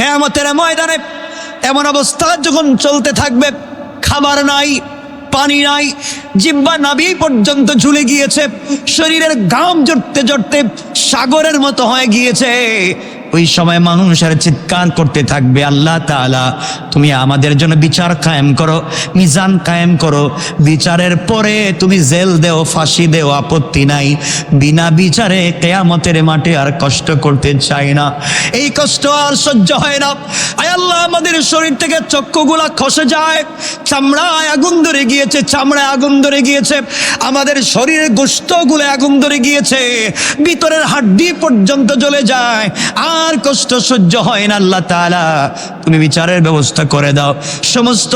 কিয়ামতের ময়দানে এমন অবস্থা যখন চলতে থাকবে, খাবার নাই, পানি নাই, জিহ্বা নাভি পর্যন্ত ঝুলে গিয়েছে, শরীরের ঘাম ঝরতে ঝরতে সাগরের মতো হয়ে গিয়েছে। ওই সময় মানুষের চিৎকার করতে থাকবে, আল্লাহ তাআলা তুমি আমাদের জন্য বিচার কায়েম করো, মিজান কায়েম করো, বিচারের পরে তুমি জেল দেও, ফাঁসি দেও, আপত্তি নাই, বিনা বিচারে কিয়ামতের মাঠে আর কষ্ট করতে চাই না, এই কষ্ট আর সহ্য হয় না। আয় আল্লাহ, আমাদের শরীর থেকে চক্ষুগুলা খসে যায়, চামড়ায় আগুন ধরে গিয়েছে, চামড়ায় আগুন ধরে গিয়েছে, আমাদের শরীরের গোশতগুলো আগুন ধরে গিয়েছে, ভিতরের হাড্ডি পর্যন্ত জ্বলে যায়, আর কষ্ট সহ্য হয় না। আল্লাহ তাআলা তুমি বিচারের ব্যবস্থা করে দাও। সমস্ত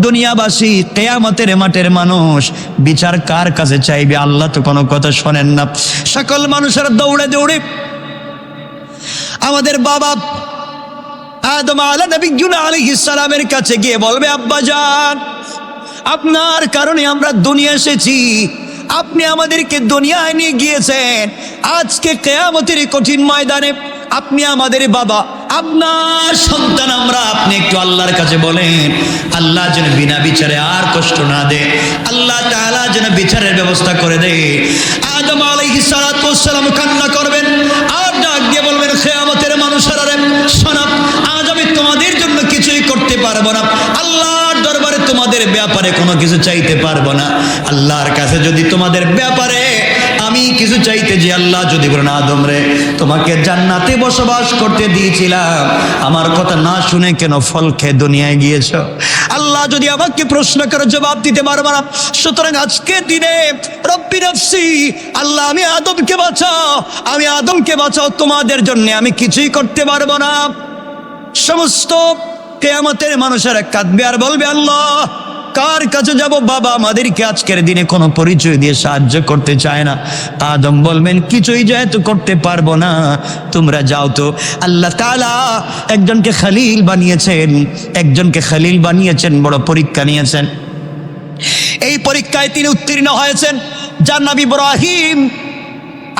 দুনিয়াবাসী, কিয়ামতের মাঠের মানুষ বিচার কার কাছে চাইবে? আল্লাহ তো কোনো কথা শোনেন না। সকল মানুষের দৌড়ে দৌড়ে আমাদের বাবা আদম আলাইহিস সালামের কাছে গিয়ে বলবে, আব্বাজান আপনার কারণে আমরা দুনিয়া এসেছি, আপনি আমাদেরকে দুনিয়ায় নিয়ে গিয়েছেন, আজকে কিয়ামতের কঠিন ময়দানে আপনি আমাদের বাবা, আপনার সন্তান আমরা, আপনি একটু আল্লাহর কাছে বলেন আল্লাহ যেন বিনা বিচারে আর কষ্ট না দে, আল্লাহ তাআলা যেন বিচারের ব্যবস্থা করে দে। আদম আলাইহিস সালাম কান্না করবেন আর ডাক দিয়ে বলবেন, কিয়ামতের মানুষেরা রে শোনো, আজ আমি তোমাদের জন্য কিছুই করতে পারবো না, আল্লাহর দরবারে তোমাদের ব্যাপারে কোনো কিছু চাইতে পারবো না। আল্লাহর কাছে যদি তোমাদের ব্যাপারে আমি কিছু চাইতে যে, আল্লাহ যদি বলেন আদম রে তোমাকে জান্নাতে বসবাস করতে দিয়েছিলাম, আমার কথা না শুনে কেন ফল খেয়ে দুনিয়ায় গিয়েছ? আল্লাহ যদি আমাকে প্রশ্ন করে জবাব দিতে পারবো না, সুতরাং আজকে দিনে রব্বি নফসি, আল্লাহ আমি আদমকে বাঁচাও, আমি আদমকে বাঁচাও, তোমাদের জন্য আমি কিছুই করতে পারবো না। সমস্ত কিয়ামতের মানুষেরা কাঁদবে আর বলবে, আল্লাহ কার কাছে যাব? বাবা আমাদেরকে আজকের দিনে কোনো পরিচয় দিয়ে সাহায্য করতে চায় না। আদম বলবেন, কিছুই যেহেতু করতে পারবো না, তোমরা যাও তো। আল্লাহ তাআলা একজনকে খলিল বানিয়েছেন, একজনকে খলিল বানিয়েছেন, বড় পরীক্ষা নিয়েছেন। এই পরীক্ষায় তিনি উত্তীর্ণ হয়েছেন, যার নাম ইব্রাহিম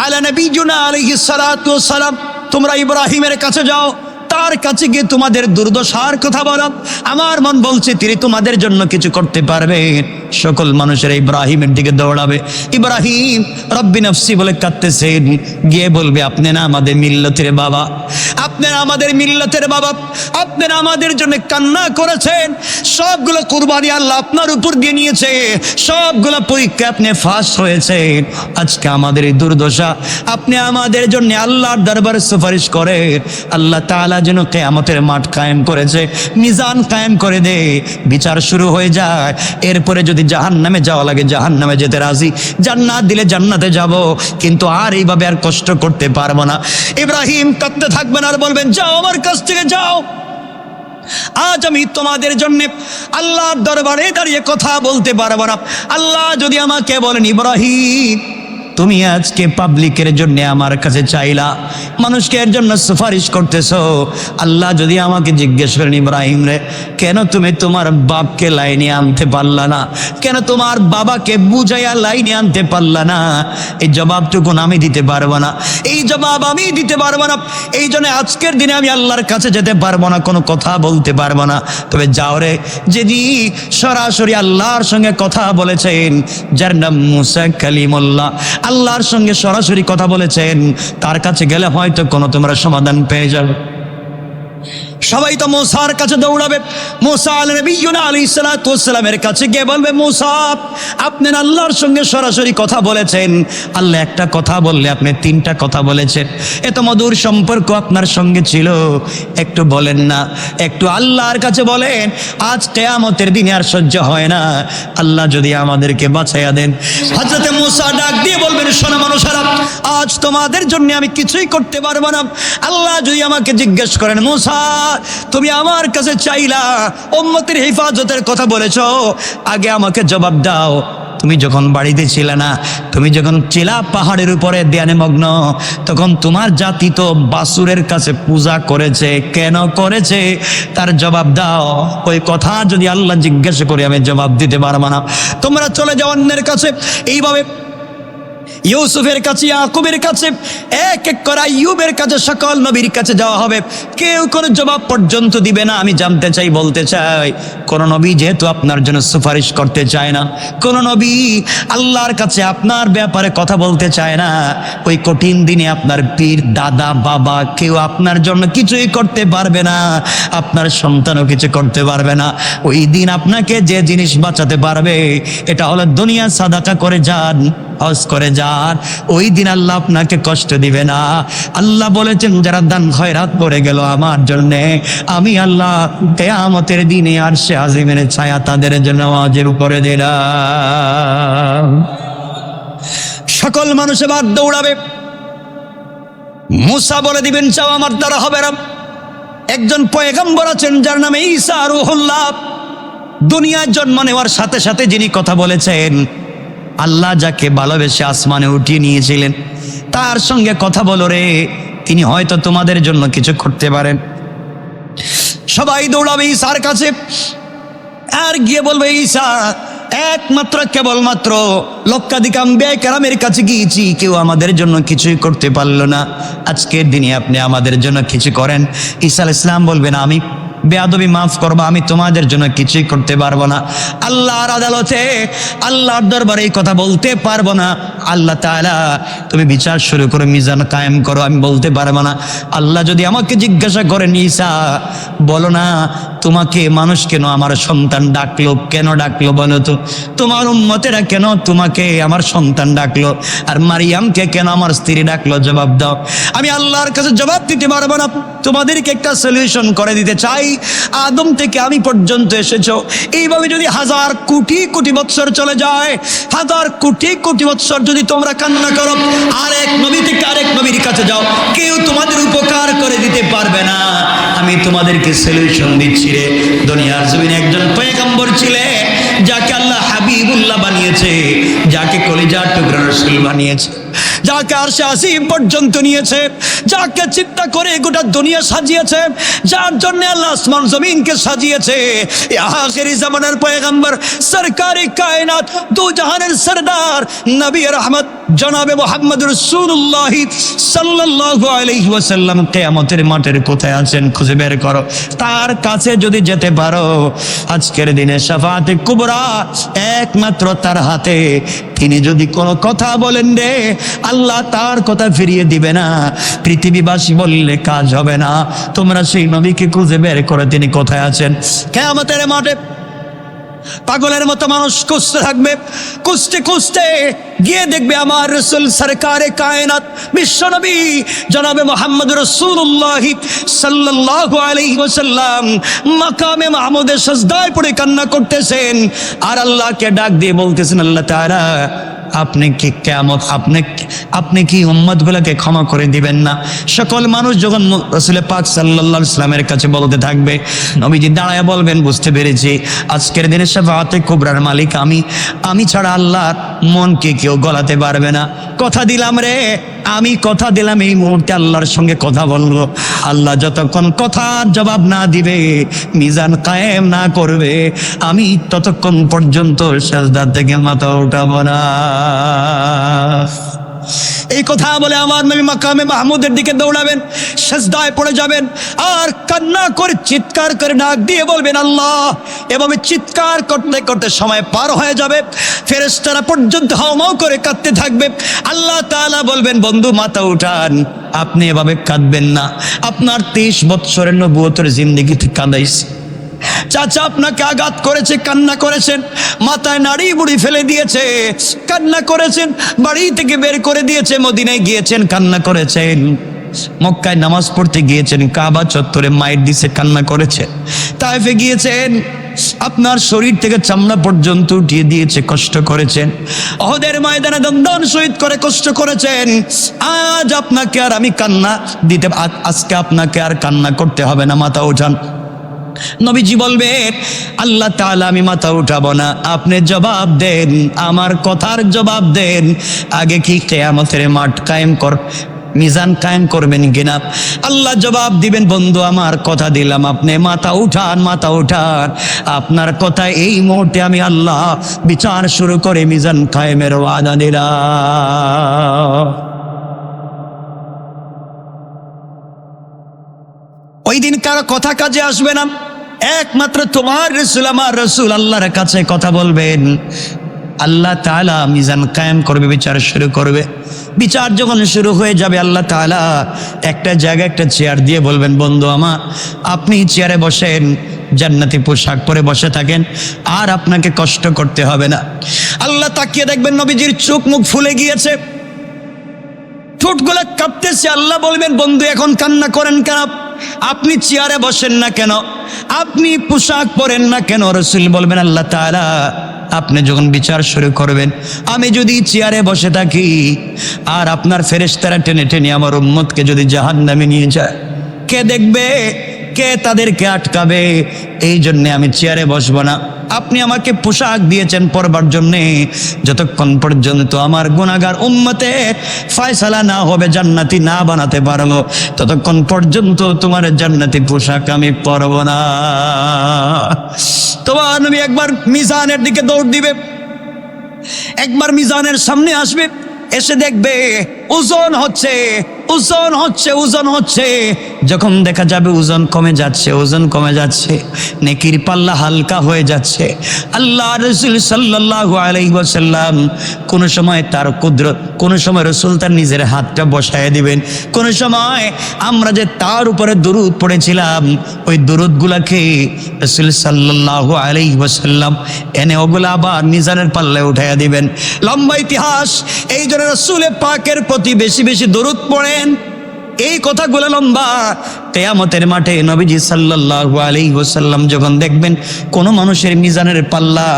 আলা নবিয়ুনা আলাইহিস সালাতু ওয়াস সালাম। তোমরা ইব্রাহিমের কাছে যাও, তার কাছে গিয়ে তোমাদের দুর্দশার কথা বলো, আমার মন বলছে তিনি তোমাদের জন্য কিছু করতে পারবে। সকল মানুষের ইব্রাহিমের দিকে দৌড়াবে। ইব্রাহিম রব্বি নফসি বলে কাঁদতেছেন, গিয়ে বলবে, আপনি না আমাদের মিল্লতের বাবা, আপনি না আমাদের মিল্লতের বাবা, আপনি না আমাদের জন্য কান্না করেছেন, সবগুলো কুরবানি আল্লাহ আপনার উপর দিয়ে নিয়েছে, সবগুলো পরীক্ষা আপনি ফাঁস হয়েছেন, আজকে আমাদের এই দুর্দশা, আপনি আমাদের জন্য আল্লাহর দরবারে সুপারিশ করেন। আল্লাহ তাআলা যেন কিয়ামতের মাঠ কায়েম করেছে, মিজান কায়েম করে দে, বিচার শুরু হয়ে যায়। এরপরে যদি জাহান্নামে যাওয়া লাগে জাহান্নামে যেতে রাজি, জান্নাত দিলে জান্নাতে যাব, কিন্তু আর এইভাবে আর কষ্ট করতে পারবো না। ইব্রাহিম কাঁদতে থাকবেন আর বলবেন, যাও আমার কাছ থেকে যাও, আজ আমি তোমাদের জন্য আল্লাহর দরবারে দাঁড়িয়ে কথা বলতে পারবো না। আল্লাহ যদি আমাকে বলেন, ইব্রাহিম তুমি আজকে পাবলিকের জন্য আমার কাছে চাইলা, মানুষকে এর জন্য সুপারিশ করতেছো, আল্লাহ যদি আমাকে জিজ্ঞেস করেন, ইব্রাহিম রে কেন তুমি তোমার বাপকে লাইনে আনতে পারলা না, কেন তোমার বাবাকে বুঝাইয়া লাইনে আনতে পারলা না, এই জবাবটুকু আমি দিতে পারবো না, এই জবাব আমি দিতে পারবো না। এই জন্য আজকের দিনে আমি আল্লাহর কাছে যেতে পারবো না, কোনো কথা বলতে পারবো না। তবে যাও রে, যিনি সরাসরি আল্লাহর সঙ্গে কথা বলেছেন, যার নাম মুসা কালিমুল্লাহ, আল্লাহর সঙ্গে সরাসরি কথা বলেছেন, তার কাছে গেলে হয়তো কোনো তোমরা সমাধান পেয়ে যাবে। সবাই তো মুসার কাছে দৌড়াবে। মুসা আলাইহিস সালাতু ওয়াস সালামের কাছে গিয়ে বলবে, মুসা আপনি আল্লাহর সঙ্গে সরাসরি কথা বলেছেন, আল্লাহ একটা কথা বললে আপনি তিনটা কথা বলেছেন, এত মধুর সম্পর্ক আপনার সঙ্গে ছিল, একটু বলেন না, একটু আল্লাহর কাছে বলেন, আজ কিয়ামতের দিনে আর সহ্য হয় না, আল্লাহ যদি আমাদেরকে বাঁচাইয়া দেন। হযরত মুসা ডাক দিয়ে বলবেন, শোনো মানুষেরা, আজ তোমাদের জন্য আমি কিছুই করতে পারবো না। আল্লাহ যদি আমাকে জিজ্ঞেস করেন, মুসা তুমি আমার কাছে চাইলা, উম্মতের হেফাজতের কথা বলেছ, আগে আমাকে জবাব দাও, তুমি যখন বাড়িতে ছিলে না, তুমি যখন চিলা পাহাড়ের উপরে ধ্যানে মগ্ন, তখন তোমার জাতি তো বাসুরের কাছে পূজা করেছে, কেন করেছে তার জবাব দাও। ওই কথা যদি আল্লাহ জিজ্ঞাসা করে আমি জবাব দিতে পারবো না। তোমরা চলে যাও অন্যের কাছে। এইভাবে ইউসুফের কাছে, ইয়াকুবের কাছে, এক এক করে আইয়ুবের কাছে, সকল নবীর কাছে যাওয়া হবে, কেউ কোনো জবাব পর্যন্ত দিবে না। আমি জানতে চাই, বলতে চাই, কোন নবী যেহেতু আপনার জন্য সুপারিশ করতে চায় না, কোন নবী আল্লাহর কাছে আপনার ব্যাপারে কথা বলতে চায় না, ওই কঠিন দিনে আপনার পীর, দাদা, বাবা কেউ আপনার জন্য কিছুই করতে পারবে না, আপনার সন্তানও কিছু করতে পারবে না। ওই দিন আপনাকে যে জিনিস বাঁচাতে পারবে এটা হলো দুনিয়া সাদাকা করে যান, হজ করে যান, ওই দিন আল্লাহ আপনাকে কষ্ট দিবে না। আল্লাহ বলেছেন যারা দান খয়রাত করে গেল আমার জন্য, আমি আল্লাহ কিয়ামতের দিনে আরশে আজিমের ছায়া তাদের জন্য ওয়াজিব করে দিলাম। সকল মানুষ এবার দৌড়াবে। মুসা বলে দিবেন চাও আমার দ্বারা হবে না। একজন পয়গম্বর আছেন যার নামে ঈসা রূহুল্লাহ, দুনিয়ায় জন্ম নেওয়ার সাথে সাথে যিনি কথা বলেছেন, আল্লাহ যাকে ভালোবেসে আসমানে উঠিয়ে নিয়েছিলেন তার সঙ্গে কথা বলো রে, তিনি হয়তো তোমাদের জন্য কিছু করতে পারেন। সবাই দৌড়াবে ঈসার কাছে আর গিয়ে বলবে ঈসা, একমাত্র কেবলমাত্র লক্ষাধিক আম্বিয়া কেরামের কাছে গিয়েছি, কেউ আমাদের জন্য কিছুই করতে পারলো না, আজকের দিনে আপনি আমাদের জন্য কিছু করেন। ঈসা আলাইহিস সালাম বলবেন আমি বেয়াদবি মাফ করবো, আমি তোমাদের জন্য কিছুই করতে পারবো না। আল্লাহর আদালতে, আল্লাহর দরবারে এই কথা বলতে পারবো না। আল্লাহ তাআলা তুমি বিচার শুরু করো, মিজান কায়েম করো, আমি বলতে পারবো না। আল্লাহ যদি আমাকে জিজ্ঞাসা করেন ঈসা বলো না তোমাকে মানুষ কেন আমার সন্তান ডাকলো, কেন ডাকলো বলো তো, তোমার উম্মতেরা কেন তোমাকে আমার সন্তান ডাকলো, আর মারিয়ামকে কেন আমার স্ত্রী ডাকলো, জবাব দাও। আমি আল্লাহর কাছে জবাব দিতে পারবো না। তোমাদেরকে একটা সলিউশন করে দিতে চাই, আদম থেকে আমি পর্যন্ত এসেছো, এইভাবে যদি হাজার কোটি কোটি বৎসর চলে যায়, হাজার কোটি কোটি বৎসর যদি তোমরা কান্না করো, আরেক নবী থেকে আরেক নবীর কাছে যাও, কেউ তোমাদের উপকার করে দিতে পারবে না। আমি তোমাদেরকে সলিউশন দিচ্ছি রে। দুনিয়ার জমিনে একজন পয়গম্বর ছিলেন যাকে আল্লাহ হাবিবুল্লাহ বানিয়েছে, যাকে কলিজার টুকরা রাসূল বানিয়েছে, যাকে আরশে আসিম পর্যন্ত নিয়েছে, যাকে চিন্তা করে গোটা দুনিয়া সাজিয়েছে, যার জন্য আল্লাহ আসমান জমিনকে সাজিয়েছে। আখিরি জামানার পয়গম্বর, সরকারি কায়নাত, দু জাহানের সরদার, নবী রহমত জনাবে মুহাম্মদ রাসূলুল্লাহ সাল্লাল্লাহু আলাইহি ওয়াসাল্লাম কিয়ামতের মাঠের কোথায় আছেন খুঁজে বের করো, তার কাছে যদি যেতে পারো, আজকের দিনে শাফাআতে কুবরা একমাত্র তার হাতে। তিনি যদি কোনো কথা বলেন রে, আল্লাহ তার কথা ফিরিয়ে দিবে না, পৃথিবীবাসী বললে কাজ হবে না। তোমরা সেই নবীকে খুঁজে বের করে তিনি কোথায় আছেন। কিয়ামতের মাঠে পাগলের মতো মানুষ খুঁজতে থাকবে, খুঁজতে খুঁজতে গিয়ে দেখবে আমার রাসূল সরকারে কায়নাত বিশ্বনবী জনাবে মুহাম্মদ রাসূলুল্লাহ সাল্লাল্লাহু আলাইহি ওয়াসাল্লাম মাকামে মাহমুদে সিজদায় পড়ে কান্না করতেছেন, আর আল্লাহকে ডাক দিয়ে বলতেছেন, আল্লাহ তাআলা আপনি কি কিয়ামত আপনি কি উম্মতগুলোকে ক্ষমা করে দিবেন না? সকল মানুষ যখন রাসূল পাক সাল্লাল্লাহু আলাইহি ওয়াসাল্লামের কাছে বলতে থাকবে, নবীজি দাঁড়ায় বলবেন, বুঝতে পেরেছি আজকের দিনে শাফাআতে কুবরার মালিক আমি ছাড়া আল্লাহর মনকে কেউ গলাতে পারবে না। কথা দিলাম রে, আমি কথা দিলাম এই মুহূর্তে আল্লাহর সঙ্গে কথা বলবো। আল্লাহ যতক্ষণ কথার জবাব না দিবে, মিজান কায়েম না করবে, আমি ততক্ষণ পর্যন্ত সিজদা থেকে মাথা উঠাবো না। এই কথা বলে আমার নবী মাকামে মাহমুদের দিকে দৌড়াবেন, সিজদায় পড়ে যাবেন, আর কান্না করে চিৎকার করে ডাক দিয়ে বলবেন আল্লাহ। এভাবে চিৎকার করতে করতে সময় পার হয়ে যাবে, ফেরেশতারা পর্যন্ত হাউমাউ করে কাঁদতে থাকবে। আল্লাহ তাআলা বলবেন, বন্ধু মাথা উঠান, আপনি এভাবে কাঁদবেন না, আপনার 23 বৎসরের নবুয়তের জিন্দেগিতে কাঁদাইছে। চাচা আপনাকে আঘাত করেছে, কান্না করেছেন, মাথায় নাড়ি বুড়ি ফেলে দিয়েছে, কান্না করেছেন, বাড়ি থেকে বের করে দিয়েছে, মদিনায় গিয়েছেন, কান্না করেছেন, মক্কায় নামাজ পড়তে গিয়েছেন, কাবা চত্বরে মায়ের দিছে, কান্না করেছেন, তায়েফে গিয়েছেন, আপনার শরীর থেকে চামড়া পর্যন্ত উঠিয়ে দিয়েছে, কষ্ট করেছেন, ওহদের ময়দানে দন্দন শহীদ করে কষ্ট করেছেন। আজ আপনাকে আর আমি কান্না দিতে, আজকে আপনাকে আর কান্না করতে হবে না, মাথা ওঠান। নবীজি বলবেন, আল্লাহ তাআলা আমি মাথা উঠাবো না, আপনি জবাব দেন, আমার কথার জবাব দেন, আগে কি কিয়ামতের মাঠ কায়েম মিজান কায়েম করবেন কিনা? আল্লাহ জবাব দিবেন, বন্ধু আমার কথা দিলাম, আপনি মাথা উঠান, মাথা উঠান, আপনার কথা এই মুহূর্তে আমি আল্লাহ বিচার শুরু করে মিজান কায়েমের ওয়াদা দিলাম। ওই দিন কারো কথা কাজে আসবে না, একমাত্র তোমার রসুল, আমার রসুল আল্লাহর কাছে কথা বলবেন। আল্লাহ তাআলা মিজান কায়েম করবে, বিচার শুরু করবে। বিচার যখন শুরু হয়ে যাবে, আল্লাহ তাআলা একটা জায়গায় একটা চেয়ার দিয়ে বলবেন, বন্ধু আমার আপনি চেয়ারে বসেন, জান্নাতি পোশাক পরে বসে থাকেন, আর আপনাকে কষ্ট করতে হবে না। আল্লাহ তাকিয়ে দেখবেন নবীজির চোখ মুখ ফুলে গিয়েছে, ঠোঁটগুলা কাঁপতেছে। আল্লাহ বলবেন, বন্ধু এখন কান্না করেন কেন? আপনি চেয়ারে বসেন না কেন? আপনি পোশাক পরেন না কেন? রাসূল বলবেন, আল্লাহ তাআলা আপনি যখন বিচার শুরু করবেন, আমি যদি চেয়ারে বসে থাকি আর আপনার ফেরেশতারা টেনে টেনে আমার উম্মতকে যদি জাহান্নামে নিয়ে যায়, কে দেখবে? কে তাদেরকে আটকাবে? এই জন্যে আমি চেয়ারে বসবো না। আপনি আমাকে পোশাক দিয়েছেন পরবার জন্যে, যতক্ষণ পর্যন্ত আমার গুনাহগার উম্মতের ফয়সালা না হবে, জান্নাতি না বানাতে পারবো, ততক্ষণ পর্যন্ত তোমার জান্নাতি পোশাক আমি পরব না। তোমার নবী একবার মিজানের দিকে দৌড় দিবে, একবার মিজানের সামনে আসবে, এসে দেখবে ওজন হচ্ছে, ওজন হচ্ছে, ওজন হচ্ছে। যখন দেখা যাবে ওজন কমে যাচ্ছে, ওজন কমে যাচ্ছে, নেকির পাল্লা হালকা হয়ে যাচ্ছে, আল্লাহ রাসূল সাল্লাল্লাহু আলাইহি ওয়াসাল্লাম কোন সময় তার কুদরত, কোন সময় রাসূল তার নিজের হাতটা বসায় দিবেন, কোন সময় আমরা যে তার উপরে দুরূদ পড়েছিলাম ওই দুরূদগুলোকে রাসূল সাল্লাল্লাহু আলাইহি ওয়াসাল্লাম এনে ওগুলা আবার মিজানের পাল্লায় উঠাইয়া দিবেন। লম্বা ইতিহাস। এই জন্য রাসূলে পাকের প্রতি বেশি বেশি দরুদ পড়েন, এই কথাগুলো লম্বা। কিয়ামতের মাঠে নবীজি সাল্লাল্লাহু আলাইহি ওয়াসাল্লাম যখন দেখবেন কোন মানুষের মিজানের পাল্লা,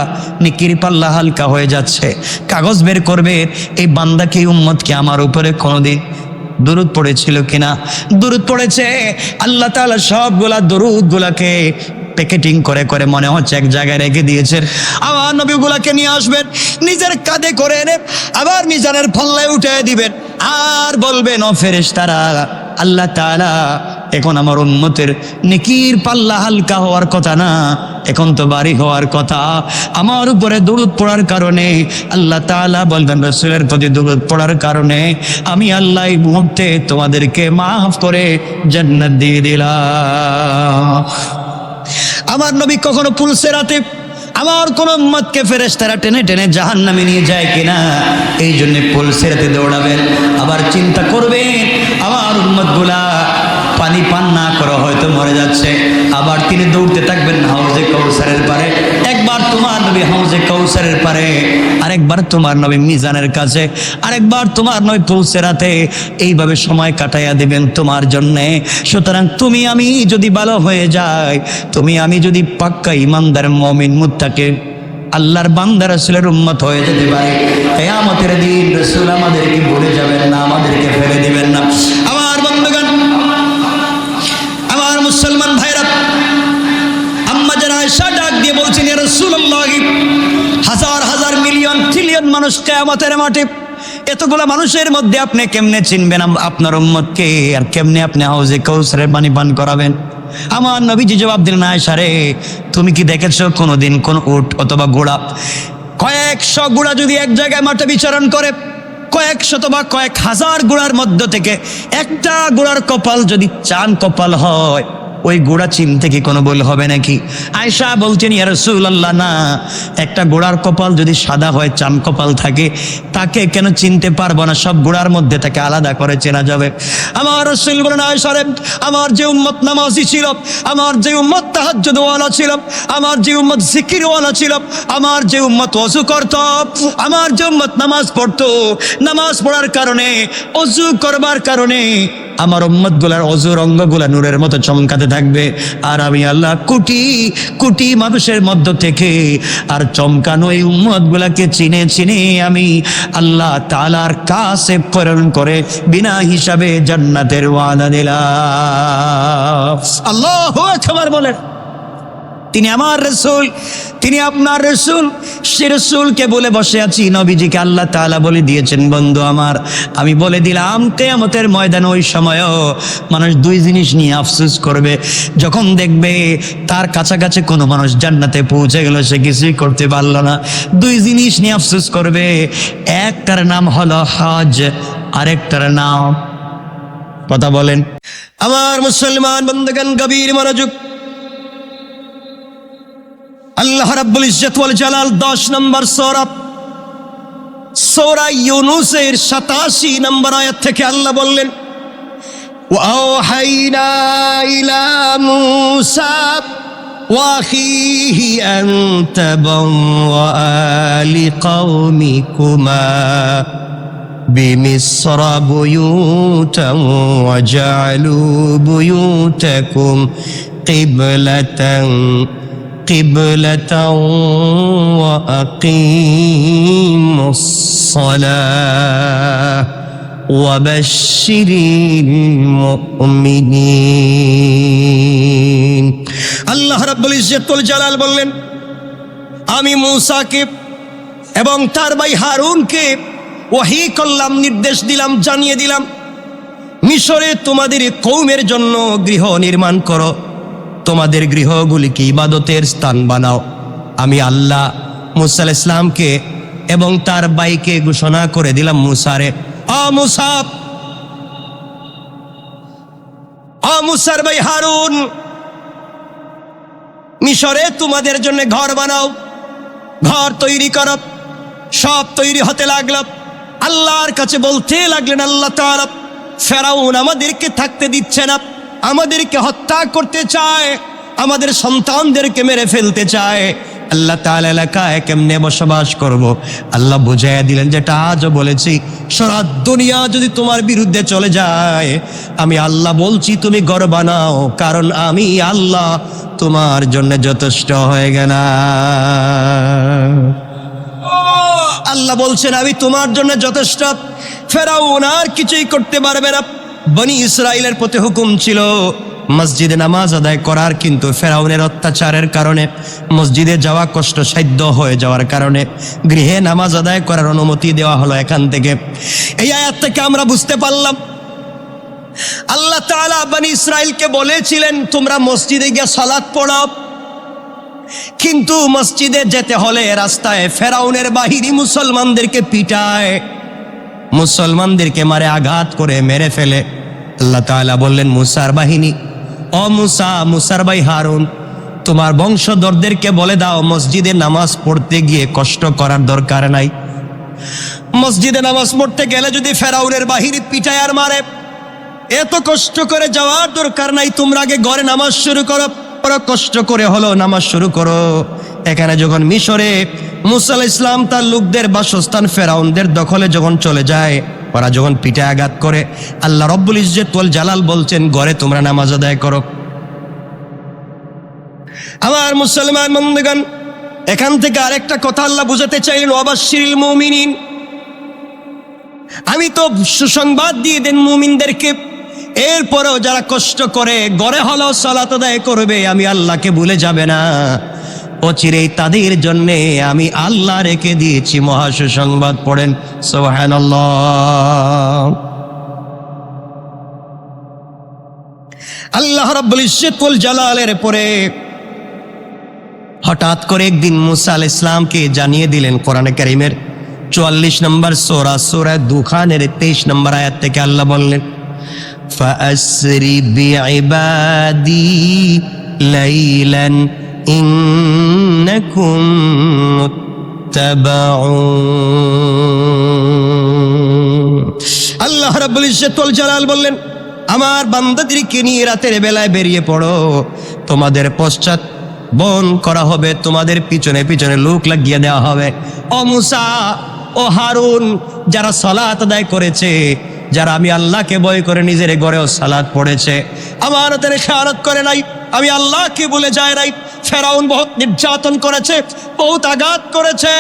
নেকির পাল্লা হালকা হয়ে যাচ্ছে, কাগজ বের করবে, এই বান্দাকে, উম্মতকে আমার উপরে কোনদিন দরুদ পড়েছিল কিনা? দরুদ পড়েছে। আল্লাহ তাআলা সবগুলা দরুদগুলাকে প্যাকেটিং করে করে মনে হচ্ছে এক জায়গায় রেখে দিয়েছেন। আমার নবীগুলাকে নিয়ে আসবেন, নিজের কাঁধে করে এনে আবার মিজানের পাল্লায় উঠে দিবেন, আর বলবেন, ও ফেরেশতারা, আল্লাহ তাআলা এখন আমার উম্মতের নেকির পাল্লা হালকা হওয়ার কথা না, এখন তো ভারী হওয়ার কথা। আমার উপরে দরুদ পড়ার কারণে আল্লাহ তাআলা বলবেন, রাসূলের প্রতি দরুদ পড়ার কারণে আমি আল্লাহ এই মুহূর্তে তোমাদেরকে মাফ করে জান্নাত দিয়ে দিলাম। আমার নবী কখনো পুলসেরাতে আমার কোন উম্মতকে ফেরেশতারা টেনে টেনে জাহান্নামে নিয়ে যায় কিনা, এই জন্য পুলসেরাতে দৌড়াবেন। আবার চিন্তা করবেন আমার উম্মতগুলা পানি পান না করে হয়তো মরে যাচ্ছে, আবার তিনি দৌড়তে থাকবেন হাউজে কাউসারের পারে। একবার তোমার নবী হাউজে কাউসারের পারে, আরেকবার তোমার নবী মিজানের কাছে, আরেকবার তোমার নবী পুলসেরাতে। এইভাবে সময় কাটাইয়া দেবেন তোমার জন্যে। সুতরাং তুমি আমি যদি ভালো হয়ে যাই, তুমি আমি যদি পাক্কা ইমানদার মুমিন মুত্তাকি আল্লাহর বান্দা রাসূলের উম্মত হয়ে যেতে পারি, কিয়ামতের দিন রাসূল আমাদেরকে ভুলে যাবেন না, আমাদেরকে ফেলে দিবেন না। আমার বন্ধুগণ, আমার মুসলমান ভাইরা, আম্মা জান আয়েশা ডাক দিয়ে বলছেন, ইয়া রাসূলুল্লাহ, হাজার হাজার মিলিয়ন ট্রিলিয়ন মানুষ কিয়ামতের মাঠে, এতগুলা মানুষের মধ্যে আপনি কেমনে চিনবেন আপনার উম্মতকে, আর কেমনে আপনি হাউজে কাউসারের পানি পান করাবেন? আমার নবীজি জবাব দিলেন, আয়েশা রে, তুমি কি দেখেছো কোনোদিন কোন উট অথবা ঘোড়া, কয়েকশো ঘোড়া যদি এক জায়গায় মাঠে বিচরণ করে, কয়েক শত বা কয়েক হাজার ঘোড়ার মধ্য থেকে একটা ঘোড়ার কপাল যদি চাঁদ কপাল হয়, ওই ঘোড়া চিনতে কি কোনো ভুল হবে নাকি? আয়েশা বলছেন, ইয়া রাসূলুল্লাহ, না, একটা ঘোড়ার কপাল যদি সাদা হয়, চাঁদ কপাল থাকে, তাকে কেন চিনতে পারবো না? সব ঘোড়ার মধ্যে তাকে আলাদা করে চেনা যাবে। আমার রাসূল বলেন, আয়েশা রে, আমার যে উম্মত নামাজি ছিল, আমার যে উম্মত তাহাজ্জুদওয়ালা ছিল, আমার যে উম্মত জিকিরওয়ালা ছিল, আমার যে উম্মত ওযু করত, আমার যে উম্মত নামাজ পড়তো, নামাজ পড়ার কারণে, ওযু করবার কারণে আমার উম্মতগুলার অজুর অঙ্গগুলা নূরের মতো চমকাতে থাকবে, আর আমি আল্লাহ কোটি কোটি মানুষের মধ্য থেকে আর চমকানো এই উম্মতগুলাকে চিনে চিনে আমি আল্লাহ তাআলার কাছে প্রেরণ করে বিনা হিসাবে জান্নাতের ওয়াদা দিলাম। আল্লাহু আকবার বলেন। তিনি আমার রাসূল, তিনি আপনার রাসূল। সে রাসূলকে বলে বসে আছি, নবীজিকে আল্লাহ তাআলা বলে দিয়েছেন, বন্ধু আমার আমি বলে দিলাম কিয়ামতের ময়দানে ওই সময়ও মানুষ দুই জিনিস নিয়ে আফসোস করবে। যখন দেখবে তার কাছাকাছি কোনো মানুষ জান্নাতে পৌঁছে গেল, সে কিছুই করতে পারলো না, দুই জিনিস নিয়ে আফসোস করবে। একটার নাম হলো হজ, আরেকটার নাম, কথা বলেন আমার মুসলমান বন্ধুগণ, গভীর মনোযোগ। আল্লাহ রাব্বুল ইজ্জত ওয়াল জালাল 10 নম্বর সূরা ইউনূসের 87 নম্বর আয়াত থেকে আল্লাহ বললেন, ওয়াওহাইনা ইলা মূসা ওয়া আখিহি আন তাবাওয়া লিকাওমিকুমা بمصر بيوتا وجعلوا بيوتكم قبلة وأقيموا الصلاة وبشر المؤمنين। আল্লাহ রাব্বুল ইজ্জত ওয়াল জালাল বললেন, আমি মূসাকে এবং তার ভাই হারুনকে ওহী করলাম, নির্দেশ দিলাম, জানিয়ে দিলাম, মিশরে তোমাদের কওমের জন্য গৃহ নির্মাণ করো, তোমাদের গৃহগুলিকে ইবাদতের স্থান বানাও। আমি আল্লাহ মূসা আলাইহিস সালামকে এবং তার ভাইকে ঘোষণা করে দিলাম, মূসারে, মূসার ভাই হারুন, মিশরে তোমাদের জন্য ঘর বানাও, ঘর তৈরি করো। সব তৈরি হতে লাগলো। আল্লাহর কাছে বলতে লাগলেন, আল্লাহ তাআলা, ফেরাউন আমাদেরকে থাকতে দিচ্ছে না, আমাদেরকে হত্যা করতে চায়, আমাদের সন্তানদেরকে মেরে ফেলতে চায়। আল্লাহ তাআলা এলাকায় কেমনে বসবাস করব? আল্লাহ বুঝাইয়া দিলেন, যেটা আজও বলেছি, সারা দুনিয়া যদি তোমার বিরুদ্ধে চলে যায়, আমি আল্লাহ বলছি তুমি ঘর বানাও, কারণ আমি আল্লাহ তোমার জন্য যথেষ্ট হয়ে গেলাম। আল্লাহ বলছেন আমি তোমার জন্য যথেষ্ট। ফেরাউন আর কিছুই করতে পারবে না। বনি ইসরাইলের প্রতি হুকুম ছিল মসজিদে নামাজ আদায় করার, কিন্তু ফেরাউনের অত্যাচারের কারণে মসজিদে যাওয়া কষ্টসাধ্য হয়ে যাওয়ার কারণে গৃহে নামাজ আদায় করার অনুমতি দেওয়া হলো। এখান থেকে, এই আয়াত থেকে আমরা বুঝতে পারলাম আল্লাহ তাআলা বনি ইসরাইলকে বলেছিলেন তোমরা মসজিদে গিয়ে সালাত পড়াও, কিন্তু মসজিদে যেতে হলে রাস্তায় ফেরাউনের বাহিনী মুসলমানদেরকে পিটায়, মুসলমানদেরকে মারে, আঘাত করে মেরে ফেলে। আল্লাহ তাআলা বললেন, মূসার বাহিনী, ও মূসা, মূসার ভাই হারুন, তোমার বংশধরদেরকে বলে দাও মসজিদে নামাজ পড়তে গিয়ে কষ্ট করার দরকার নাই। মসজিদে নামাজ পড়তে গেলে যদি ফেরাউনের বাহিনী পিটায় আর মারে, এত কষ্ট করে যাওয়ার দরকার নাই। তোমরা আগে ঘরে নামাজ শুরু করো, কষ্ট করে হলো নামাজ শুরু করো। এখানে যখন মিশরে মূসা আলাইহিস সালাম তার লোকদের বাসস্থান ফেরাউনদের দখলে যখন চলে যায়, ওরা যখন পিঠে আঘাত করে, আল্লাহ রব্বুল ইজ্জত ওয়াল জালাল বলছেন ঘরে তোমরা নামাজ আদায় করো। আমার মুসলমান বন্ধুগণ, এখান থেকে আরেকটা কথা আল্লাহ বুঝাতে চাইলেন, ওয়াবাশশিরিল মুমিনিন, আমি তো সুসংবাদ দিয়ে দেন মুমিনদেরকে, এরপরেও যারা কষ্ট করে ঘরে হলো সালাত আদায় করবে, আমি আল্লাহকে ভুলে যাবে না, অচিরেই তাদের জন্য আমি আল্লাহ রেখে দিয়েছি মহা সুসংবাদ। পড়েন সুবহানাল্লাহ। আল্লাহ রাব্বুল ইজ্জত ওয়াল জালালের পরে হঠাৎ করে একদিন মূসা আলাইহিস সালামকে জানিয়ে দিলেন, কোরআনে কারীমের 44 নম্বর সূরা দুখানের 23 নম্বর আয়াত থেকে আল্লাহ বললেন, ফাআসরি বিইবাদি লাইলান ইন্নাকুম মুত্তাবাউন। আল্লাহ রাব্বুল ইজ্জত ওয়াল জালাল বললেন, আমার বান্দাদেরকে নিয়ে রাতের বেলায় বেরিয়ে পড়ো, তোমাদের পশ্চাৎ বন করা হবে, তোমাদের পিছনে পিছনে লোক লাগিয়ে দেওয়া হবে। ও মূসা, ও হারুন, যারা সালাত আদায় করেছে, যারা আমি আল্লাহকে ভয় করে নিজের ঘরেও সালাত পড়েছে, আমানতের খেয়ানত করে নাই, আমি আল্লাহকে ভুলে যায় নাই, ফেরাউন বহুত নির্যাতন করেছে, বহুত আঘাত করেছে,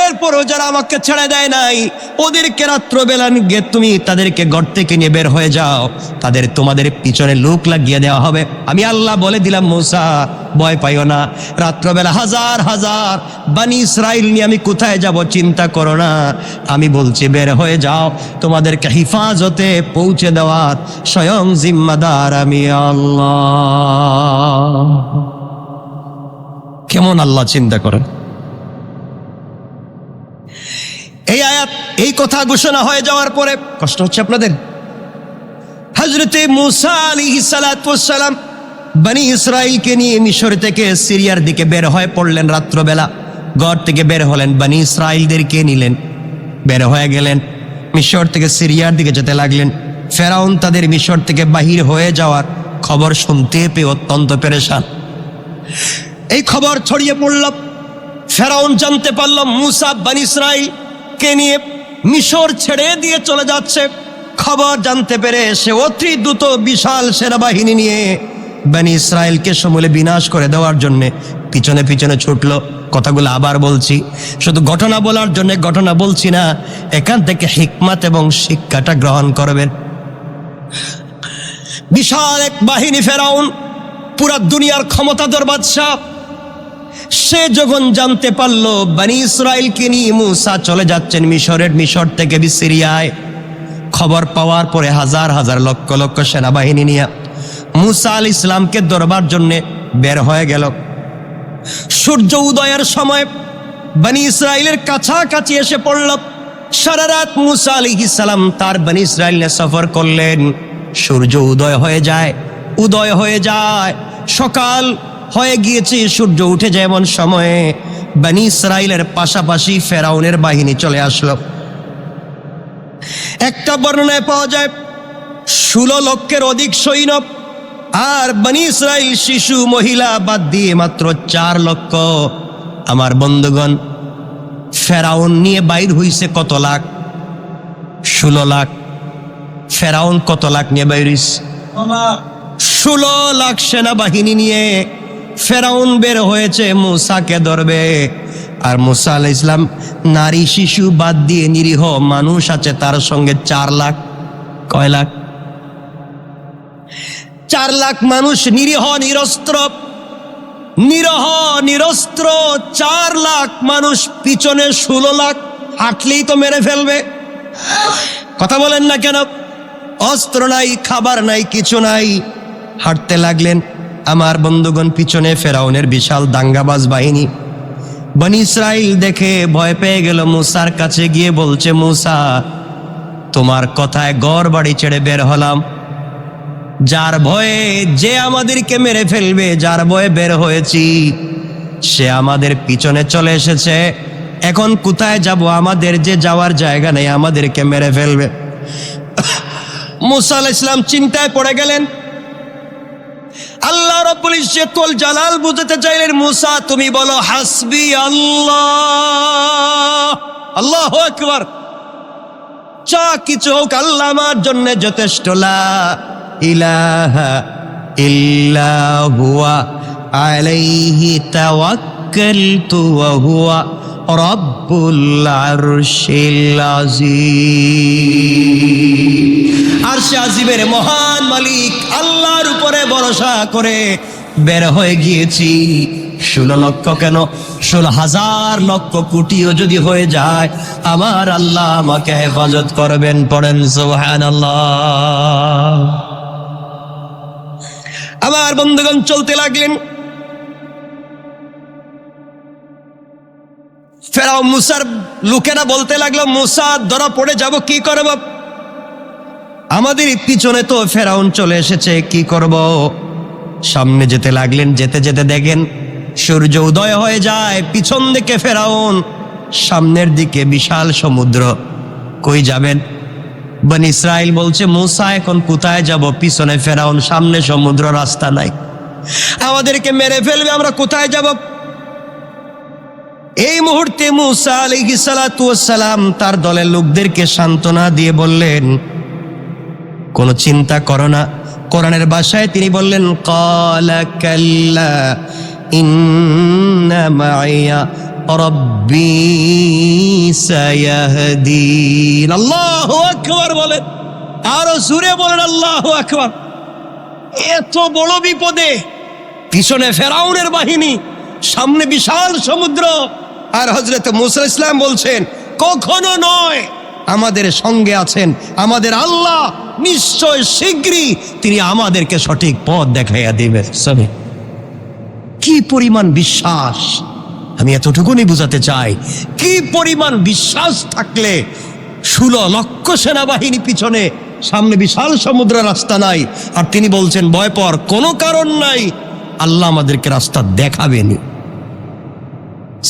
এরপরও যারা আমাকে ছেড়ে দেয় নাই, ওদেরকে রাত্রবেলা গিয়ে তুমি তাদেরকে ঘর থেকে নিয়ে বের হয়ে যাও, তাদের তোমাদের পিছনে লোক লাগিয়ে দেওয়া হবে। আমি আল্লাহ বলে দিলাম, মূসা ভয় পাইও না, রাত্রবেলা হাজার হাজার বনি ইসরাইল নিয়ে আমি কোথায় যাব চিন্তা করো না, আমি বলছি বের হয়ে যাও, তোমাদেরকে হিফাজতে পৌঁছে দেওয়ার স্বয়ং জিম্মাদার আমি আল্লাহ। কেমন আল্লাহ চিন্তা করেন। এই আয়াত, এই কথা ঘোষণা হয়ে যাওয়ার পরে কষ্ট হচ্ছে আপনাদের? হযরতে মূসা আলাইহিস সালাতু ওয়াস সালাম বনি ইসরাইলকে নিয়ে মিশর থেকে সিরিয়ার দিকে বের হয়ে পড়লেন। রাত্রবেলা ঘর থেকে বের হলেন, বনি ইসরাইলদেরকে নিলেন, বের হয়ে গেলেন, মিশর থেকে সিরিয়ার দিকে যেতে লাগলেন। ফেরাউন তাদের মিশর থেকে বাহির হয়ে যাওয়ার খবর শুনতে পেয়ে অত্যন্ত পেরেশান। এই খবর ছড়িয়ে পড়ল, ফেরাউন জানতে পারল মূসা বনি ইসরাইলকে নিয়ে মিশর ছেড়ে দিয়ে চলে যাচ্ছে। খবর জানতে পেরে সে অতি দ্রুত বিশাল সেনাবাহিনী নিয়ে বনি ইসরাইলকে সমূলে বিনাশ করে দেওয়ার জন্য পিছনে পিছনে ছুটলো। কথাগুলো আবার বলছি, শুধু ঘটনা বলার জন্য ঘটনা বলছি না, এখান থেকে হিকমত এবং শিক্ষাটা গ্রহণ করবেন। বিশাল এক বাহিনী ফেরাউন, পুরা দুনিয়ার ক্ষমতাধর বাদশাহ, সে যখন জানতে পারলো বনি ইসরাইলকে নিয়ে মূসা চলে যাচ্ছেন মিশর থেকে সিরিয়ায়, খবর পাওয়ার পরে হাজার হাজার লক্ষ লক্ষ সেনাবাহিনী নিয়ে মূসা আলাইহিস সালামকে ধরবার জন্য বের হয়ে গেল। সূর্য উদয়ের সময় বনি ইসরাইলের কাছাকাছি এসে পড়ল। সারা রাত মূসা আলাইহিস সালাম তার বনি ইসরাইল নিয়ে সফর করলেন। সূর্য উদয় হয়ে যায়, সকাল হয়ে গিয়েছে, সূর্য উঠে যায় এমন সময়ে বনি ইসরাইলের পাশাপাশি ফেরাউনের বাহিনী চলে আসলো। একটা বর্ণনায় পাওয়া যায় 16 লক্ষের অধিক সৈন্য, আর বনি ইসরাইল শিশু মহিলা বাদ দিয়ে মাত্র 4 লক্ষ। আমার বন্ধুগণ, ফেরাউন নিয়ে বাইর হইছে কত লাখ? 16 লাখ। ফেরাউন কত লাখ নিয়ে বাইর হইছে? 16 লাখ সেনাবাহিনী নিয়ে ফেরাউন বের হয়েছে মূসাকে ধরবে। আর মূসা আলাইহিস সালাম নারী শিশু বাদ দিয়ে নিরীহ মানুষ আছে তার সঙ্গে 4 লাখ। কয় লাখ? 4 লাখ মানুষ, নিরীহ নিরস্ত্র 4 লাখ মানুষ, পিছনে 16 লাখ, হাঁটলেই তো মেরে ফেলবে। কথা বলেন না কেন? অস্ত্র নাই, খাবার নাই, কিছু নাই, হাঁটতে লাগলেন। আমার বন্ধুগণ, পিছনে ফেরাউনের বিশাল দাঙ্গাবাজ বাহিনী। বনি ইসরাইল দেখে ভয় পেয়ে গেল, মূসার কাছে গিয়ে বলছে, মূসা তোমার কথায় ঘর বাড়ি ছেড়ে বের হলাম, যার ভয়ে যে আমাদেরকে মেরে ফেলবে, যার ভয়ে বের হয়েছি, সে আমাদের পিছনে চলে এসেছে। এখন কোথায় যাব? আমাদের যে যাওয়ার জায়গা নেই, আমাদেরকে মেরে ফেলবে। মূসা আলাইহিস সালাম চিন্তায় পড়ে গেলেন। আল্লাহ রাব্বুল ইজ্জতুল জালাল বুঝাতে চাইলেন, মূসা তুমি বলো হাসবি আল্লাহ, আল্লাহু আকবার, যা কিছু হোক আল্লাহ আমার জন্য যথেষ্ট, লা ইলাহা ইল্লা হুয়া আলাইহি তাওয়াক্কালতু ওয়া হুয়া রাব্বুল আরশিল আযীম। আরশে আজিমের মহান মালিক আল্লাহর উপরে ভরসা করে বের হয়ে গিয়েছি। 16 লক্ষ কেন, 16,000 লক্ষ কোটিও যদি হয়ে যায়, আমার আল্লাহ আমাকে হেফাজত করবেন। পড়েন সুবহানাল্লাহ। আমার বন্ধুগণ চলতে লাগলেন। ফেরাউন মূসার লোকেরা বলতে লাগলো, মূসা ধরা পড়ে যাব, কি করব? আমাদের পিছনে তো ফেরাউন চলে এসেছে, কি করব? সামনে যেতে লাগলেন। যেতে যেতে দেখেন সূর্য উদয় হয়ে যায়, পিছন দিকে ফেরাউন, সামনের দিকে বিশাল সমুদ্র। কই যাবেন? বনি ইসরাইল বলছে, মূসা এখন কোথায় যাব? পিছনে ফেরাউন, সামনে সমুদ্র, রাস্তা নাই, আমাদেরকে মেরে ফেলবে, আমরা কোথায় যাব? এই মুহূর্তে মূসা আলাইহিস সালাতু ওয়াস সালাম তার দলের লোকদেরকে সান্ত্বনা দিয়ে বললেন, কোনো চিন্তা করো না। কোরআনের ভাষায় তিনি বললেন, ক্বালা কাল্লা ইন্না মাইয়া রব্বি সায়াহদিন। আল্লাহু আকবার বলেন, আরো জোরে বলেন আল্লাহু আকবার। এত বড় বিপদে, পিছনে ফেরাউনের বাহিনী, সামনে বিশাল সমুদ্র, আর হযরত মূসা আলাইহিস সালাম বলছেন কখনো নয়, আমাদের সঙ্গে আছেন আমাদের আল্লাহ, নিশ্চয় শীঘ্রই তিনি আমাদেরকে সঠিক পথ দেখাইয়া দিবেন। কি পরিমাণ বিশ্বাস, আমি এতটুকুনি বুঝাতে চাই, কি পরিমাণ বিশ্বাস থাকলে 16 লক্ষ সেনাবাহিনী পিছনে, সামনে বিশাল সমুদ্র, রাস্তা নাই, আর তিনি বলছেন ভয় পাওয়ার কোনো কারণ নাই, আল্লাহ আমাদেরকে রাস্তা দেখাবেন।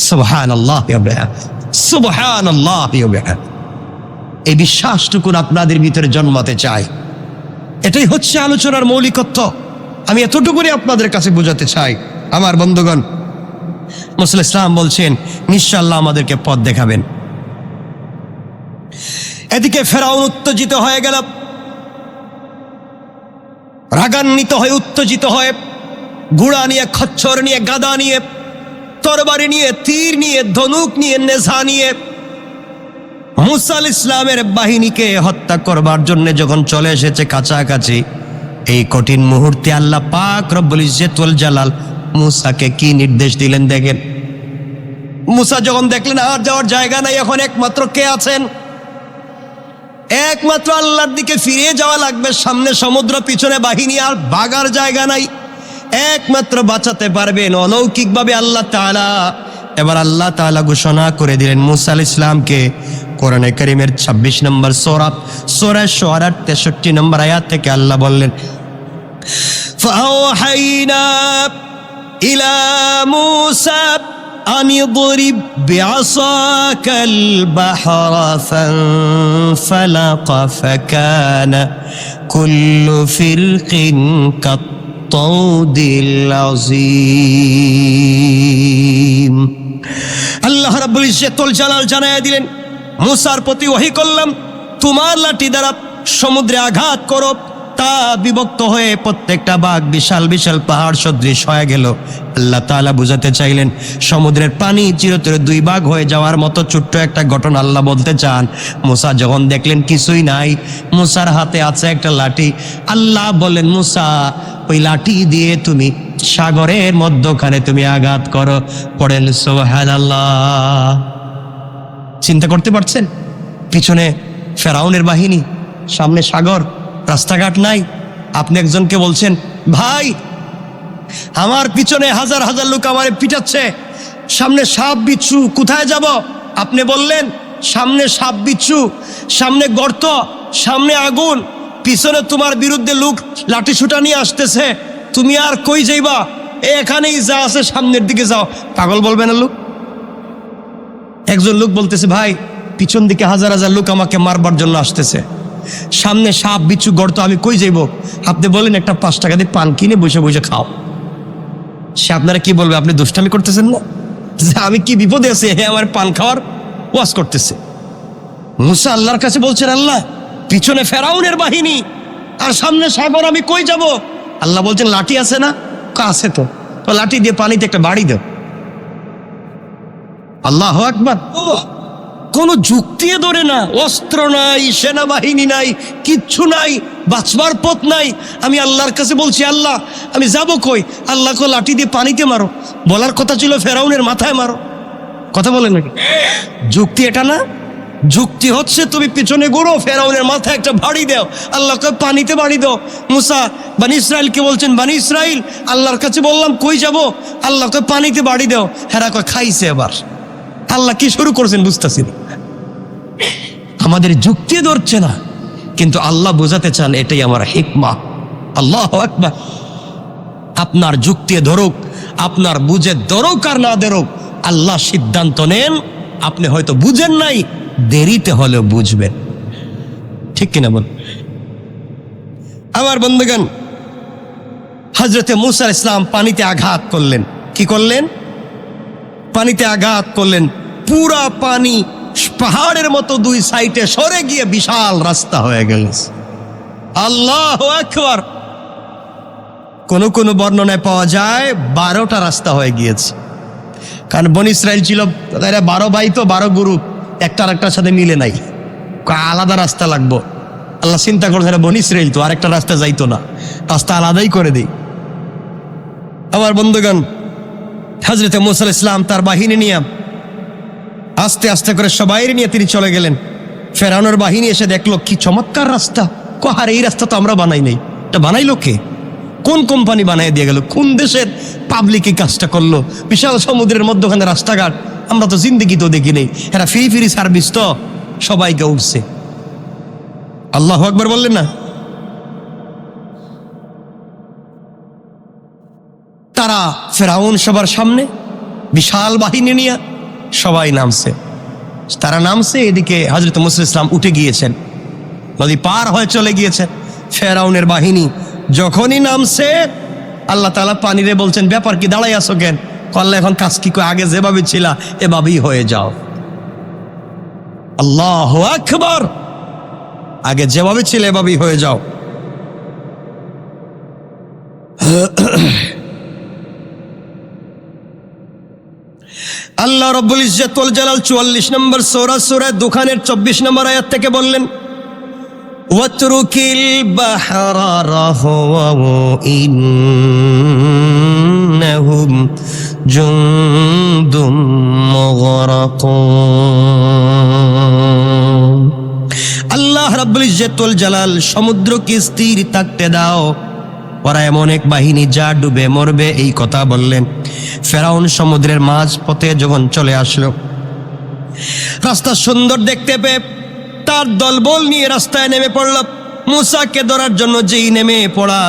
সুবহানাল্লাহ ওয়া বিহামদিহি, সুবহানাল্লাহ ওয়া বিহামদিহি। এই বিশ্বাসটুকু আপনাদের ভিতরে জন্মাতে চাই। এটাই হচ্ছে আলোচনার মৌলিকত্ব। আমি এতটুকুনি আপনাদের কাছে বোঝাতে চাই। আমার বন্ধুগণ, মূসা আলাইহিস সালাম বলছেন নিশ্চয় আল্লাহ আমাদেরকে পথ দেখাবেন। এদিকে ফেরাউন উত্তেজিত হয়ে গেল, রাগান্বিত হয়ে উত্তেজিত হয়ে, ঘোড়া নিয়ে, খচ্চর নিয়ে, গাদা নিয়ে, তরবারি নিয়ে, তীর নিয়ে, ধনুক নিয়ে, নেজা নিয়ে মূসা আলাইহিস সালামের বাহিনীকে হত্যা করবার জন্য যখন চলে এসেছে কাছাকাছি, এই কঠিন মুহূর্তে আল্লাহ পাক রব্বুল ইজ্জত ওয়াল জালাল মূসাকে কি নির্দেশ দিলেন দেখেন। মূসা যখন দেখলেন আর যাওয়ার জায়গা নাই, এখন একমাত্র কে আছেন? একমাত্র আল্লাহর দিকে ফিরে যাওয়া লাগবে। সামনে সমুদ্র, পিছনে বাহিনী, আর ভাগার জায়গা নাই। একমাত্র বাঁচাতে পারবেন অলৌকিকভাবে আল্লাহ তাআলা। এবার আল্লাহ তাআলা ঘোষণা করে দিলেন মূসা আলাইহিস সালামকে, কোরআনে কারীমের 26 নম্বর সূরা শুআরার 63 নম্বর আয়াত থেকে আল্লাহ বললেন, ফাওহাইনা ইলা মূসা আন ইদরিব বিআসাকাল বাহরা ফানফালাকা ফাকানা কুল্লু ফিরকিন কাত্তাউদিল আযীম। আল্লাহ রাব্বুল ইজ্জত ওয়াল জালাল জানায়া দিলেন, মূসার প্রতি ওহী করলাম, তোমার লাঠি দ্বারা সমুদ্রে আঘাত করো, তা বিভক্ত হয়ে প্রত্যেকটা ভাগ বিশাল বিশাল পাহাড় সদৃশ হয়ে গেল। আল্লাহ তাআলা বুঝাতে চাইলেন সমুদ্রের পানি চিরতরে 2 ভাগ হয়ে যাওয়ার মতো ছোট্ট একটা ঘটনা আল্লাহ বলতে চান। মূসা যখন দেখলেন কিছুই নাই, মূসার হাতে আছে একটা লাঠি, আল্লাহ বললেন মূসা ওই লাঠি দিয়ে তুমি সাগরের মধ্যখানে তুমি আঘাত করো। পড়েন সুবহানাল্লাহ। চিন্তা করতে পারছেন? পিছনে ফেরাউনের বাহিনী, সামনে সাগর, রাস্তাঘাট নাই। আপনি একজনকে বলছেন ভাই আমার পিছনে হাজার হাজার লোক আমারে পিটাচ্ছে, সামনে সাপ বিচ্ছু, কোথায় যাব? আপনি বললেন সামনে সাপ বিচ্ছু, সামনে গর্ত, সামনে আগুন, পিছনে তোমার বিরুদ্ধে লোক লাঠি ছুটা নিয়ে আসতেছে, তুমি আর কই যাইবা? এখানেই যা আছে সামনের দিকে যাও। পাগল বলবে না লোক? একজন লোক বলতেছে ভাই পিছন দিকে হাজার হাজার লোক আমাকে মারবার জন্য আসতেছে, সামনে সাপ বিচ্ছু গর্ত, আমি কই যাইব? আপনি বলেন একটা 5 টাকা দিয়ে পান কিনে বসে বসে খাও। সে আপনারা কি বলবে? আপনি দুষ্টামি করতেছেন না? যে আমি কি বিপদে আছি, হে আমার পান খাওয়ার ওয়াজ করতেছে। মূসা আল্লাহর কাছে বলছেন আল্লাহ পিছনে ফেরাউনের বাহিনী আর সামনে সাগর, আমি কই যাব? আল্লাহ বলছেন লাঠি আছে না? আছে তো, লাঠি দিয়ে পানিতে একটা বাড়ি দাও। আল্লাহু আকবার। কোনো যুক্তি ধরে না, অস্ত্র নাই, সেনাবাহিনী নাই, কিচ্ছু নাই, বাঁচবার পথ নাই। আমি আল্লাহর কাছে বলছি আল্লাহ আমি যাব কই? আল্লাহকে লাঠি দিয়ে পানিতে মারো। বলার কথা ছিল ফেরাউনের মাথায় মারো। কথা বলেন নাকি? যুক্তি এটা না। যুক্তি হচ্ছে তুমি পিছনে ঘুরো, ফেরাউনের মাথায় একটা বাড়ি দাও, আল্লাহকে পানিতে বাড়ি দাও। মূসা বনি ইসরাইলকে বলছেন বনি ইসরাইল আল্লাহর কাছে বললাম কই যাব? আল্লাহকে পানিতে বাড়ি দাও। হেরা কয় খাইছে। এবার আল্লাহ কি শুরু করছেন বুঝতেছি না। আমাদের যুক্তি ধরছে না, কিন্তু আল্লাহ বোঝাতে চান এটাই আমার হিকমা। আল্লাহু আকবার। আপনার যুক্তি ধরুক, আপনার বুঝে ধরুক আর না ধরুক, আল্লাহ সিদ্ধান্ত নেন। আপনি হয়তো বুঝেন নাই, দেরিতে হলেও বুঝবেন। ঠিক কিনা বল? আমার বন্ধুগণ, হযরতে মূসা আলাইহিস সালাম পানিতে আঘাত করলেন। কি করলেন? পানিতে আঘাত করলেন। পুরা পানি পাহাড়ের মতো 2 সাইডে সরে গিয়ে বিশাল রাস্তা হয়ে গেল। আল্লাহু আকবার। কোন কোন বর্ণনায় পাওয়া যায় 12টা রাস্তা হয়ে গিয়েছে। কারণ বনি ইসরাইল ছিল এরা 12 ভাই, তো 12 গ্রুপ, একটা আরেকটার সাথে মিলে নাই, আলাদা রাস্তা লাগবো। আল্লাহ চিন্তা করছে এরা বনি ইসরাইল তো আরেকটা রাস্তা যাইতো না, রাস্তা আলাদাই করে দিই। আমার বন্ধুগণ, হযরত মূসা আলাইহিস সালাম তার বাহিনী নিয়ে আস্তে আস্তে করে সবাই নিয়ে তিনি চলে গেলেন। ফেরাউনের বাহিনী এসে দেখলো কি চমৎকার রাস্তা, আর এই রাস্তা তো আমরা বানাই নাই, এটা বানাইলো কে? কোন কোম্পানি বানাই দিয়ে গেল? কোন দেশের পাবলিক এই কাজটা করলো? বিশাল সমুদ্রের মধ্যখানে রাস্তাঘাট, আমরা তো জিন্দেগিতেও দেখি নেই। এরা ফ্রি ফ্রি সার্ভিস তো সবাইকে উঠছে। আল্লাহু আকবার বললেন না? তারা ফেরাউন সবার সামনে বিশাল বাহিনী নিয়ে সবাই নামছে। তারা নামছে, এদিকে হযরত মূসা আলাইহিস সালাম উঠে গিয়েছেন, নদী পার হয়ে চলে গিয়েছেন। ফেরাউনের বাহিনী যখনই নামছে, আল্লাহ তাআলা পানিরে বলছেন, ব্যাপার কি, দাঁড়াই আছো কেন? আল্লাহ এখন কাজ কি, আগে যেভাবে ছিল এভাবেই হয়ে যাও। আল্লাহু আকবার, আগে যেভাবে ছিল এভাবেই হয়ে যাও। আল্লাহ রাব্বুল ইজ্জত ওয়াল জালাল 44 নম্বর সূরা দুখানের 24 নম্বর আয়াত থেকে বললেন, ওয়াতরুকিল বাহরা রাহওয়া ইন্নাহুম জুনদুম মুগরাকুন। আল্লাহ রাব্বুল ইজ্জত ওয়াল জালাল সমুদ্রকে স্থির থাকতে দাও, ওরা এমন এক বাহিনী যা ডুবে মরবে, এই কথা বললেন। ফেরাউন সমুদ্রের মাঝ পথে যখন চলে আসলো, রাস্তা সুন্দর দেখতে পেয়ে তার দলবল নিয়ে রাস্তায় নেমে পড়ল। মূসাকে ধরার জন্য যেই নেমে পড়া,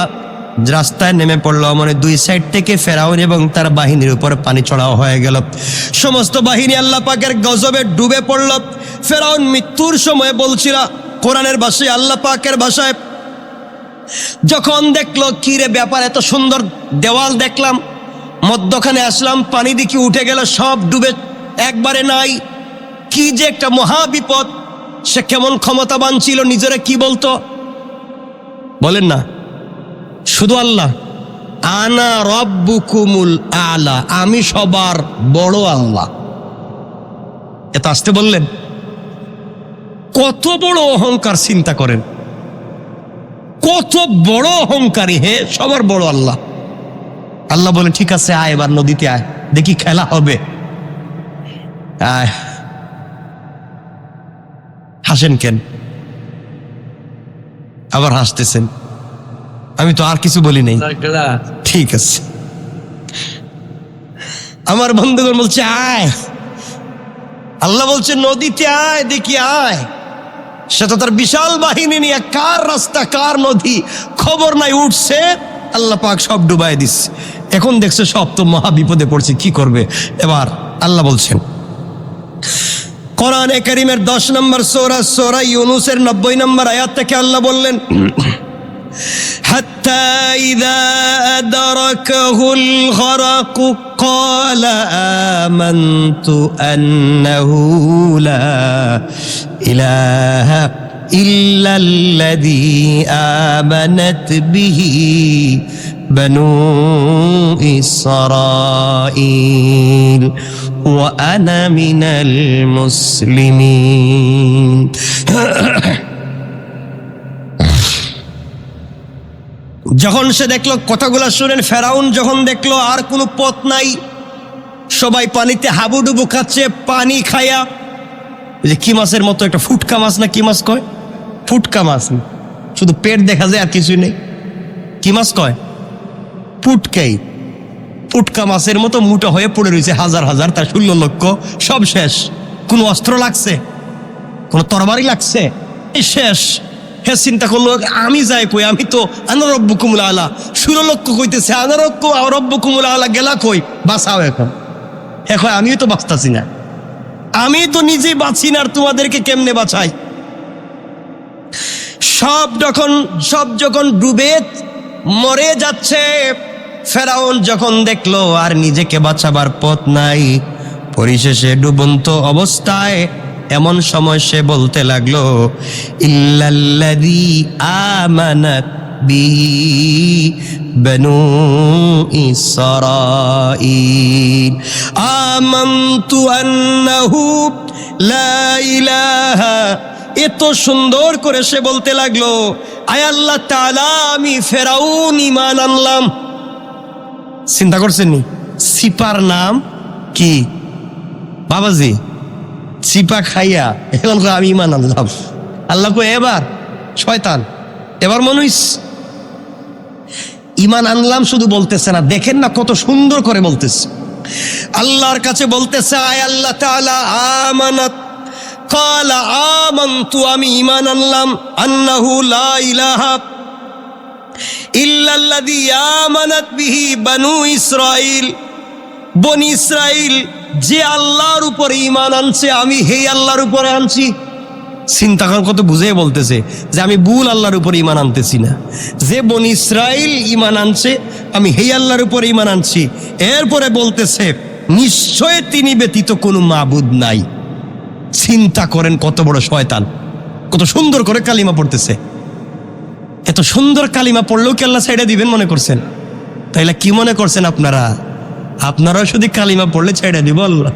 রাস্তায় নেমে পড়লো, মানে দুই সাইড থেকে ফেরাউন এবং তার বাহিনীর উপর পানি চড়াও হয়ে গেল। সমস্ত বাহিনী আল্লাহ পাকের গজবে ডুবে পড়ল। ফেরাউন মৃত্যুর সময় বলছিল কোরআনের ভাষায়, আল্লাহ পাকের ভাষায়, যখন দেখলো কি রে ব্যাপার, এত সুন্দর দেওয়াল দেখলাম, মধ্যখানে আসলাম, পানি দেখি উঠে গেল, সব ডুবে একবারে নাই, কি যে একটা মহা বিপদ। সে কেমন ক্ষমতাবান ছিল, নিজেরা কি বলতো বলেন না? শুধু আল্লাহ, আনা রব্বুকুমুল আলা, আমি সবার বড় আল্লাহ, এত আসতে বললেন। কত বড় অহংকার চিন্তা করেন, কত বড় অহংকারী, হে সবার বড় আল্লাহ। আল্লাহ বলেন, ঠিক আছে আয়, এবার নদীতে আয়, দেখি খেলা হবে। আয়, হাসেন কেন? আবার হাসতেছেন, আমি তো আর কিছু বলি নাই। ঠিক আছে, আমার বন্ধুগণ বলছে আয়, আল্লাহ বলছে নদীতে আয়, দেখি আয়। সেটা তার বিশাল বাহিনী নিয়ে কার রাস্তা কার নদী খবর নাই, উঠছে, আল্লাহ পাক সব ডুবাই দিচ্ছে। এখন দেখছে সব তো মহা বিপদে পড়ছে, কি করবে এবার? আল্লাহ বলছেন কোরআনে কারীমের 10 নম্বর সূরা ইউনূসের 90 নম্বর আয়াত থেকে আল্লাহ বললেন, হাত্তা ইযা আদরাকাহুল গরাক ক্বালা আমানতু আন্নাহু লা ইলাহা ইল্লাল্লাযী আমানাত বিহি বানু ইসরাঈল ওয়া আনা মিনাল মুসলিমিন। যখন সে দেখলো, কথাগুলো শুনেন, ফেরাউন যখন দেখলো আর কোনো পথ নাই, সবাই পানিতে হাবুডুবু খাচ্ছে, পানি খায়া, যে কি মাছের মতো একটা ফুটকা মাছ, না কি মাছ কয়? ফুটকা মাছ, শুধু পেট দেখা যায় আর কিছুই নেই। কি মাছ কয়? ফুটকাই। ফুটকা মাছের মতো মোটা হয়ে পড়ে রয়েছে, হাজার হাজার, তার 16 লক্ষ, সব শেষ। কোনো অস্ত্র লাগছে, কোনো তরবারি লাগছে, এই শেষ। হ্যাঁ, চিন্তা করলো, আমি যাই কই, আমি তো আনা রব্বুকুমুল আলা, 16 লক্ষ কইতেছে, আনা রব্বুকুমুল আলা গেলা কই, বাঁচাও এখন। এখন আমিও তো বাঁচতাছি না, আমি তো নিজেই বাঁচি না, আর তোমাদেরকে কেমনে বাঁচাই? সব যখন ডুবে মরে যাচ্ছে, ফেরাউন যখন দেখলো আর নিজেকে বাঁচাবার পথ নাই, পরিশেষে ডুবন্ত অবস্থায় এমন সময় সে বলতে লাগলো, ইল্লাল্লাযী আমানাত বিহি বনু ইসরাঈল আমানতু আন্নাহু লা ইলাহা। এত সুন্দর করে সে বলতে লাগলো, আয় আল্লাহ তাআলা, আমি ফেরাউন ঈমান আনলাম। চিন্তা করছেন নি, সিপার নাম কি বাবাজি? চিপা খাইয়া এখন আমি ঈমান আনলাম। আল্লাহ কো এবার শয়তান, এবার মানুষ ঈমান আনলাম শুধু বলতেছে না, দেখেন না কত সুন্দর করে বলতেছে। আল্লাহর কাছে বলতেছে, আয় আল্লাহ তাআলা, আমানাত ক্বালা আমানতু, আমি ঈমান আনলাম, আন্নাহু লা ইলাহা ইল্লাল্লাযী আমানাত বিহি বনু ইসরাঈল। বনি ইসরাঈল যে আল্লাহর উপরে ঈমান আনছে, আমি হেই আল্লাহর উপরে আনছি। চিন্তা করেন কত বুঝে বলতেছে যে আমি ভুল আল্লাহর উপরে ঈমান আনতেছি না। যে বনি ইসরাঈল ঈমান আনছে, আমি হেই আল্লাহর উপরে ঈমান আনছি। এরপরে বলতেছে, নিশ্চয় তিনি ব্যতীত কোনো মাবুদ নাই। চিন্তা করেন কত বড় শয়তান, কত সুন্দর করে কালিমা পড়তেছে। এত সুন্দর কালিমা পড়লেও কি আল্লাহ ছেড়ে দিবেন মনে করছেন? তাইলে কি মনে করছেন আপনারা? আপনারাও শুধু কালিমা পড়লে ছেড়ে দিব আল্লাহ?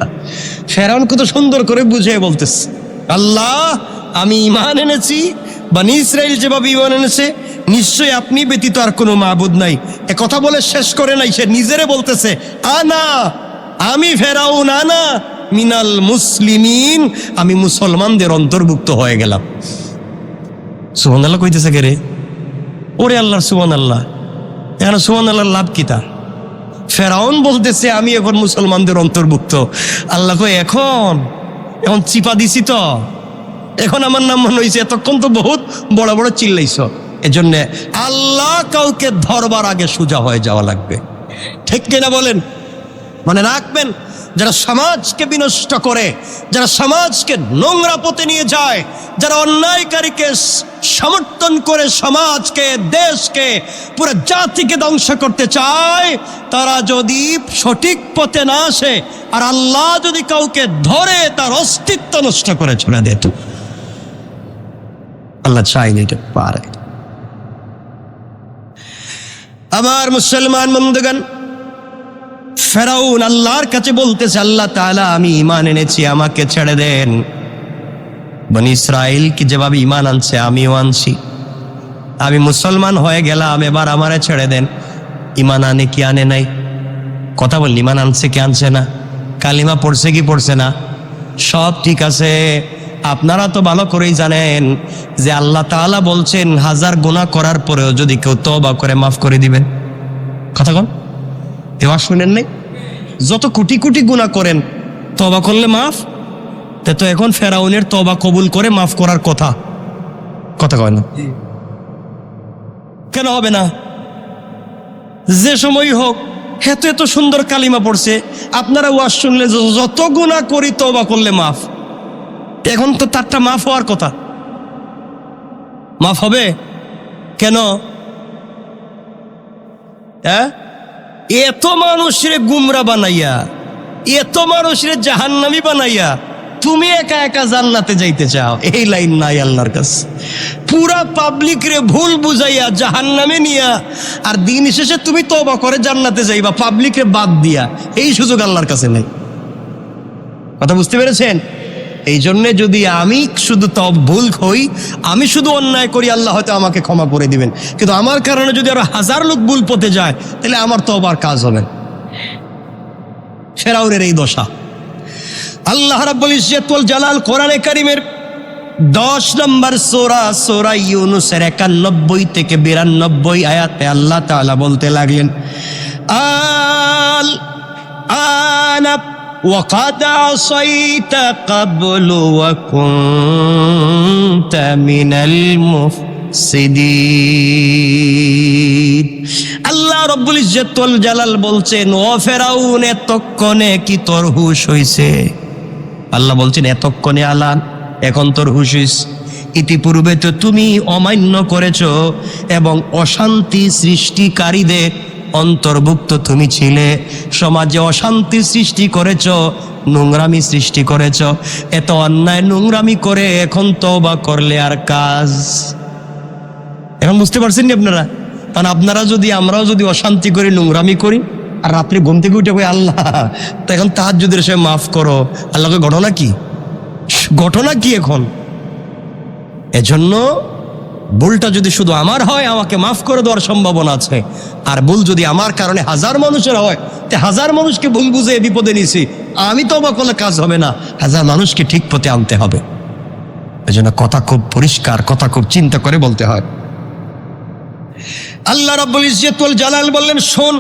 ফেরাউন কত সুন্দর করে বুঝিয়ে বলতেছে, আল্লাহ আমি ঈমান এনেছি, বনি ইসরাঈল যেভাবে ঈমান এনেছে, নিশ্চয়ই আপনি ব্যতীত আর কোনো মাবুদ নাই। এ কথা বলে শেষ করে নাই, সে নিজেরে বলতেছে, আনা, আমি ফেরাউন, আনা মিনাল মুসলিমিন, আমি মুসলমানদের অন্তর্ভুক্ত হয়ে গেলাম। সুবহানাল্লাহ কইতেছে কে রে? ওরে আল্লাহর সুবহানাল্লাহ। এখানে সুবহানাল্লাহর লাভ কি তার? ফেরাউন বলতেছে আমি এখন মুসলমানদের অন্তর্ভুক্ত। আল্লাহ কই এখন চিপা দিছি তো, এখন আমার নাম মনে হয়েছে, এতক্ষণ তো বহুত বড় বড় চিল্লাইছ। এজন্য আল্লাহ কাউকে ধরবার আগে সোজা হয়ে যাওয়া লাগবে, ঠিক কিনা বলেন? মানে রাখবেন, যারা সমাজকে বিনষ্ট করে, যারা সমাজকে নোংরা পথে নিয়ে যায়, যারা অন্যায়কারীকে সমর্থন করে সমাজকে, দেশকে, পুরো জাতিকে ধ্বংস করতে চায়, তারা যদি সঠিক পথে না আসে আর আল্লাহ যদি কাউকে ধরে, তার অস্তিত্ব নষ্ট করে চলে দেয়। আল্লাহ চাইলে এটা পারে। আমার মুসলমান বন্ধুগণ, ফেরাউন আল্লাহর কাছে বলতেছে, আল্লাহ তাআলা আমি ঈমান এনেছি, আমাকে ছেড়ে দেন। বনি ইসরাঈল কি যেভাবে ঈমান আনছে আমিও আনছি, আমি মুসলমান হয়ে গেলাম, এবার আমারে ছেড়ে দেন। ঈমান আনে কি আনে নাই? কথা বল, ঈমান আনছে কি আনছে না? কালিমা পড়ছে কি পড়ছে না? সব ঠিক আছে। আপনারা তো ভালো করেই জানেন যে আল্লাহ তাআলা বলছেন, হাজার গুনাহ করার পরেও যদি কেউ তওবা করে মাফ করে দিবেন। কথা বল, এবার শুনেন নাই? যত কোটি কোটি গুনাহ করেন, তওবা করলে মাফ। তো এখন ফেরাউনের তওবা কবুল করে মাফ করার কথা, কথা কয় না? কেন হবে না? যে সময় হোক, এত এত সুন্দর কালিমা পড়ছে, আপনারা ওয়াজ শুনলে যত গুনাহ করি তওবা করলে মাফ। এখন তো তারটা মাফ হওয়ার কথা, মাফ হবে কেন? এত মানুষের গুমরা বানাইয়া, এত মানুষের জাহান্নামী বানাইয়া তুমি একা একা জান্নাতে যাইতে চাও, এই লাইন নাই আল্লাহর কাছে। পুরা পাবলিক রে ভুল বুঝাইয়া জাহান্নামে নিয়া, আর দিন শেষে তুমি তওবা করে জান্নাতে যাইবা পাবলিক রে বাদ দিয়া, এই সুযোগ আল্লাহর কাছে নেই। কথা বুঝতে পেরেছেন? এই জন্যে যদি আমি শুধু ভুল হই, আমি শুধু অন্যায় করি, আল্লাহ হয়তো আমাকে ক্ষমা করে দিবেন, কিন্তু আমার কারণে যদি আরো হাজার লোক ভুল পথে যায়, তাহলে আমার তওবার কাজ হবে। ফেরাউনের এই দশা। আল্লাহ রাব্বুল ইজ্জত ওয়াল জালাল কোরআনে কারীমের 10 নম্বর সূরা ইউনূসের 91 থেকে 92 আয়াতে আল্লাহ তাআলা বলতে লাগলেন, আল আনা وقد عصيت قبل وكنت من المفسدين। আল্লাহ রাব্বুল ইজ্জত ওয়াল জালাল বলছেন, ও ফেরাউন, এতক্ষণে কি তোর হুঁশ হইছে? আল্লাহ বলছেন, এতক্ষণে আলান, এখন তোর হুঁশ হইছে। ইতিপূর্বে তো তুমি অমান্য করেছ এবং অশান্তি সৃষ্টিকারীদের অন্তর্ভুক্ত তুমি ছিলে। সমাজে অশান্তি সৃষ্টি করেছ, নোংরামি সৃষ্টি করেছ। এত অন্যায় নোংরামি করে এখন তওবা করলে আর কাজ? এখন বুঝতে পারছেন নি আপনারা? কারণ আপনারা যদি, আমরাও যদি অশান্তি করি, নোংরামি করি, আর রাত্রে ঘুম থেকে উঠে কই আল্লাহ তো এখন তাহাজ্জুদের সময় মাফ করো, আল্লাহকে ঘটনা কি, ঘটনা কি এখন? এজন্য ভুলটা যদি শুধু আমার হয়, আমাকে মাফ করে দেওয়ার সম্ভাবনা আছে। আর ভুল যদি আমার কারণে হাজার মানুষের হয়, তে হাজার মানুষকে ভুল বুঝে বিপদে নিছি, আমি তো অবাক হলে কাজ হবে না, হাজার মানুষকে ঠিক পথে আনতে হবে। এজন্য কথা খুব পরিষ্কার, কথা খুব চিন্তা করে বলতে হয়। আল্লাহ রাব্বুল ইজ্জত ওয়াল জালাল বললেন, শোন,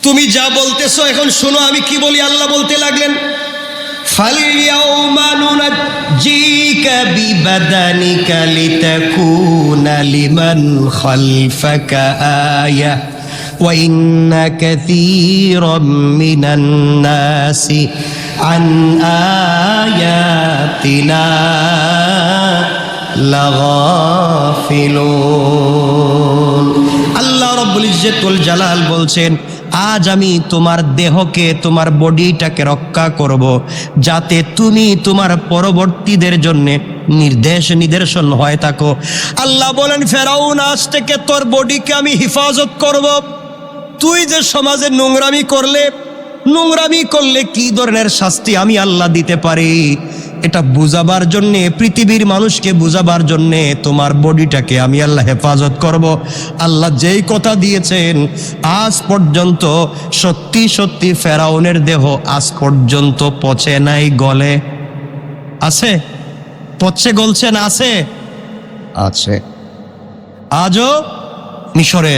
তুমি যা বলতেছো এখন শোনো আমি কি বলি। আল্লাহ বলতে লাগলেন, ফালইয়াউমা নুনাজ্জিকা বিবাদানিকা লিতাকুনা লিমান খালফাকা আয়া ওয়া ইন্না কাসীরাম মিনান নাসি আন আয়াতিনা লাগাফিলুন। আল্লাহ রাব্বুল ইজ্জত ওয়াল জালাল বলছেন, আজ আমি তোমার দেহকে, তোমার বডিটাকে রক্ষা করব, যাতে তুমি তোমার পরবর্তীদের জন্য নিদর্শন হয়ে থাকো। আল্লাহ বলেন, ফেরাউন, আজ থেকে তোর বডিকে আমি হেফাজত করব। তুই যে সমাজে নোংরামি করলে কি ধরনের শাস্তি আমি আল্লাহ দিতে পারি, এটা বুঝাবার জন্যে, পৃথিবীর মানুষকে বুঝাবার জন্যে তোমার বডিটাকে আমি আল্লাহ হেফাজত করব। আল্লাহ যেই কথা দিয়েছেন, আজ পর্যন্ত সত্যি সত্যি ফেরাউনের দেহ আজ পর্যন্ত পচে নাই, গলে আছে, পচে গলছে না, আছে, আছে, আজও মিশরে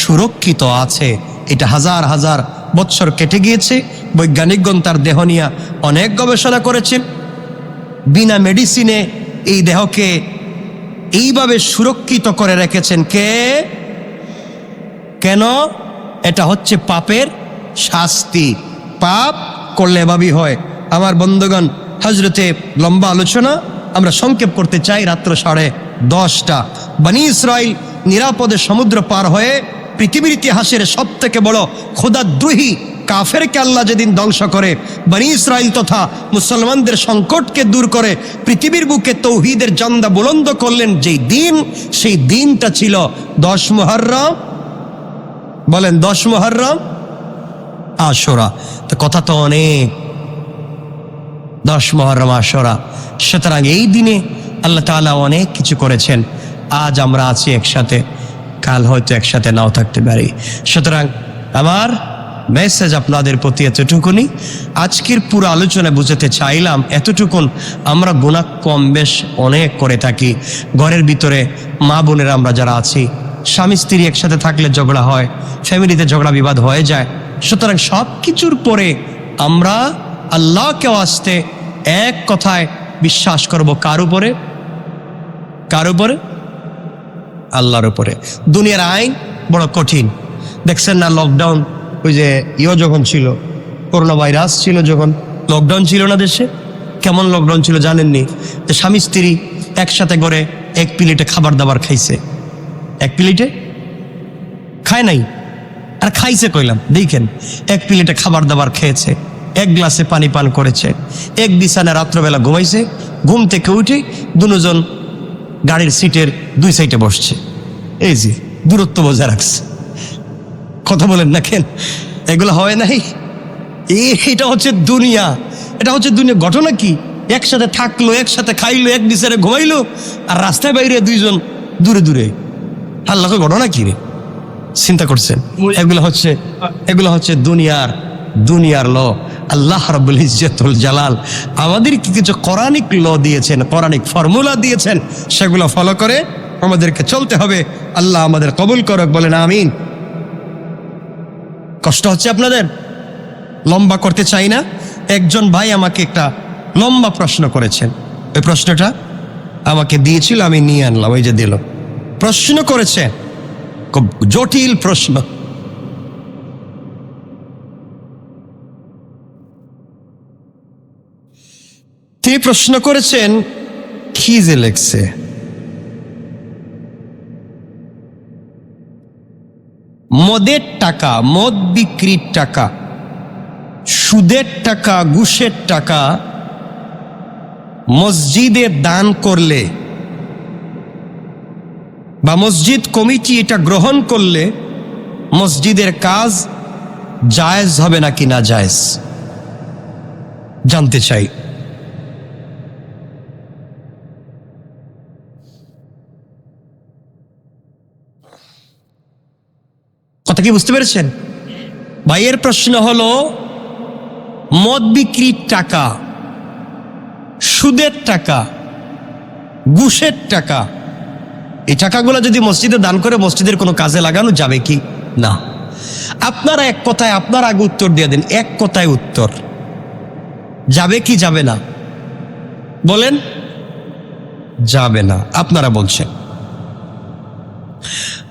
সুরক্ষিত আছে। এটা হাজার হাজার বৎসর কেটে গিয়েছে। বৈজ্ঞানিকগণ তার দেহ নিয়ে অনেক গবেষণা করেছেন। বিনা মেডিসিনে এই দেহকে এইভাবে সুরক্ষিত করে রেখেছেন। কেন? এটা হচ্ছে পাপের শাস্তি। পাপ করলে এভাবেই হয়। আমার বন্ধুগণ, হজরতে লম্বা আলোচনা আমরা সংক্ষেপ করতে চাই। রাত্র 10:30 বনী ইসরাইল নিরাপদে সমুদ্র পার হয়ে পৃথিবীর ইতিহাসের সব থেকে বড় খোদাদ্রোহী কাফেরকে আল্লাহ যেদিন ধ্বংস করে, বনী ইসরাইল তথা মুসলমানদের সংকটকে দূর করে পৃথিবীর বুকে তৌহিদের জান্দা বুলন্দ করলেন যেই দিন, সেই দিনটা ছিল 10 মুহররম। বলেন 10 মুহররম আশুরা। তো কথা তো অনেক, 10 মুহররম আশুরা। সুতরাং এই দিনে আল্লাহ তাআলা অনেক কিছু করেছেন। আজ আমরা আছি একসাথে, কাল হয়তো একসাথে নাও থাকতে পারি। সুতরাং আমার মেসেজ আপনাদের প্রতি এতটুকুনি। আজকের পুরো আলোচনা বুঝাতে চাইলাম এতটুকুন, আমরা গুনাহ কম বেশ অনেক করে থাকি। ঘরের ভিতরে মা বোনেরা আমরা যারা আছি, স্বামী স্ত্রী একসাথে থাকলে ঝগড়া হয়, ফ্যামিলিতে ঝগড়া বিবাদ হয়ে যায়। সুতরাং সব কিছুর পরে আমরা আল্লাহকে আসতে এক কথায় বিশ্বাস করব। কার উপরে? কার উপরে? আল্লাহর উপরে। দুনিয়ার আইন বড় কঠিন। দেখছেন না, লকডাউন, ওই যে যখন ছিল, করোনা ভাইরাস ছিল, যখন লকডাউন ছিল না দেশে, কেমন লকডাউন ছিল জানেননি? যে স্বামী স্ত্রী একসাথে করে এক প্লেটে খাবার দাবার খাইছে। এক প্লেটে খায় নাই, আর খাইছে কইলাম, দেখেন, এক প্লেটে খাবার দাবার খেয়েছে, এক গ্লাসে পানি পান করেছে, এক বিছানায় রাত্রবেলা ঘুমাইছে, ঘুম থেকে উঠে দুজন গাড়ির সিটের 2 সাইডে বসছে। এই যে দূরত্ব বজায় রাখছে। কথা বলেন না কেন? এগুলো হয় নাই? এটা হচ্ছে দুনিয়া, এটা হচ্ছে দুনিয়া। ঘটনা কি? একসাথে থাকলো, একসাথে খাইলো, এক বিছানায় ঘুমাইলো, আর রাস্তায় বাইরে 2জন দূরে দূরে। আল্লাহকে ঘটনা কি রে? চিন্তা করছেন? এগুলো হচ্ছে দুনিয়ার ল। আল্লাহ রাব্বুল ইজ্জত ওয়াল জালাল আমাদেরকে কিছু কোরআনিক ল দিয়েছেন, কোরআনিক ফর্মুলা দিয়েছেন, সেগুলো ফলো করে আমাদেরকে চলতে হবে। আল্লাহ আমাদের কবুল করুক, বলেন আমিন। কষ্ট হচ্ছে আপনাদের? লম্বা করতে চাই না। একজন ভাই আমাকে একটা লম্বা প্রশ্ন করেছেন, ওই প্রশ্নটা আমাকে দিয়েছিল, আমি নিয়ে আনলাম, ওই যে দিল। প্রশ্ন করেছে, খুব জটিল প্রশ্ন। তিনি প্রশ্ন করেছেন, কি যে লেখছে, মদের টাকা, মদ বিক্রির টাকা, সুদের টাকা, ঘুষের টাকা মসজিদে দান করলে বা মসজিদ কমিটি এটা গ্রহণ করলে মসজিদের কাজ জায়েজ হবে নাকি না জায়েজ জানতে চাই। কথা কি বুঝতে পেরেছেন? ভাইয়ের প্রশ্ন হলো, মদ বিক্রির টাকা, সুদের টাকা, ঘুষের টাকা, এই টাকাগুলো যদি মসজিদে দান করে মসজিদের কোনো কাজে লাগানো যাবে কি না? আপনারা এক কথায় আপনার আগে উত্তর দিয়ে দেন, এক কথায় উত্তর, যাবে কি যাবে না? বলেন। যাবে না, আপনারা বলছেন।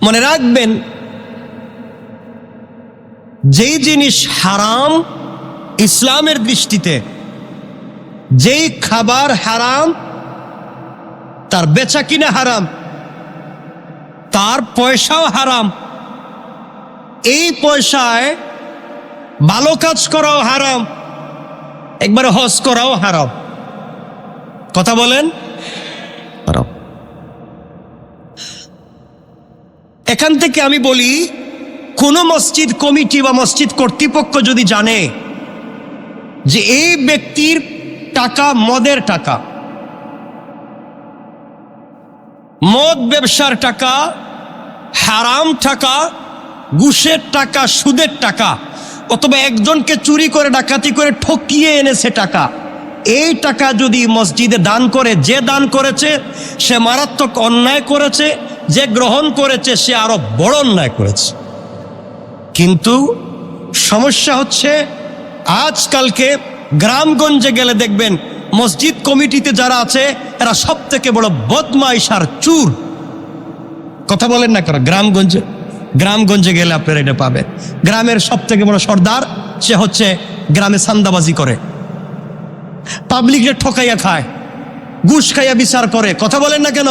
মনে রাখবেন, যেই জিনিস হারাম ইসলামের দৃষ্টিতে, যেই খাবার হারাম তার বেচা কিনা হারাম, তার পয়সাও হারাম, এই পয়সায় ভালো কাজ করাও হারাম, একবারে হজ করাও হারাম। কথা বলেন। হারাম। এখান থেকে আমি বলি, কোন মসজিদ কমিটি বা মসজিদ কর্তৃপক্ষ যদি জানে যে এই ব্যক্তির টাকা মদের টাকা, মদ ব্যবসার টাকা, হারাম টাকা, ঘুষের টাকা, সুদের টাকা, অথবা একজনকে চুরি করে ডাকাতি করে ঠকিয়ে এনেছে টাকা, এই টাকা যদি মসজিদে দান করে, যে দান করেছে সে মারাত্মক অন্যায় করেছে, যে গ্রহণ করেছে সে আরো বড় অন্যায় করেছে। কিন্তু সমস্যা হচ্ছে, আজকালকে গ্রামগঞ্জে গেলে দেখবেন মসজিদ কমিটিতে যারা আছে এরা সব থেকে বড় বদমাইশ আর চুর। কথা বলেন না কেন? গ্রামগঞ্জে গেলে আপনারা এটা পাবেন। গ্রামের সব থেকে বড় সর্দার সে হচ্ছে গ্রামে চান্দাবাজি করে, পাবলিকের ঠকাইয়া খায়, ঘুষ খাইয়া বিচার করে। কথা বলেন না কেন?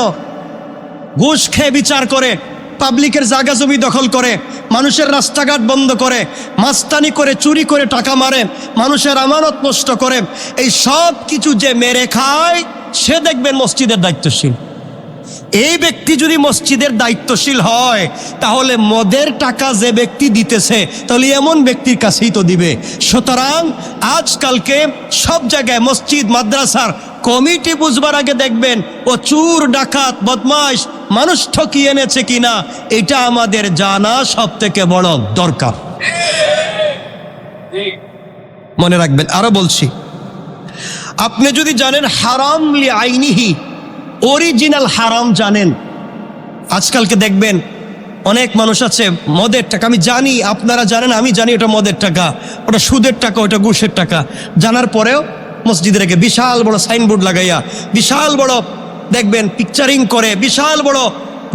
ঘুষ খেয়ে বিচার করে, পাবলিকের জায়গা জমি দখল করে, মানুষের রাস্তাঘাট বন্ধ করে, মাস্তানি করে, চুরি করে টাকা মারে, মানুষের আমানত নষ্ট করে, এই সব কিছু যে মেরে খায় সে দেখবেন মসজিদের দায়িত্বশীল। এই ব্যক্তি যদি মসজিদের দায়িত্বশীল হয় তাহলে মদের টাকা যে ব্যক্তি দিতেছে তাহলে এমন ব্যক্তির কাছেই তো দিবে। সুতরাং আজকালকে সব জায়গায় মসজিদ মাদ্রাসার কমিটি বুঝবার আগে দেখবেন ও চুর, ডাকাত, বদমাইশ, মানুষ ঠকিয়ে এনেছে কিনা এটা আমাদের জানা সব থেকে বড় দরকার। মনে রাখবেন। আরো বলছি, আপনি যদি জানেন হারাম লি আইনিহি, অরিজিনাল হারাম জানেন, আজকালকে দেখবেন অনেক মানুষ আছে মদের টাকা, আমি জানি আপনারা জানেন, আমি জানি ওটা মদের টাকা, ওটা সুদের টাকা, ওটা ঘুষের টাকা, জানার পরেও মসজিদের আগে বিশাল বড় সাইনবোর্ড লাগাইয়া, বিশাল বড় দেখবেন পিকচারিং করে, বিশাল বড়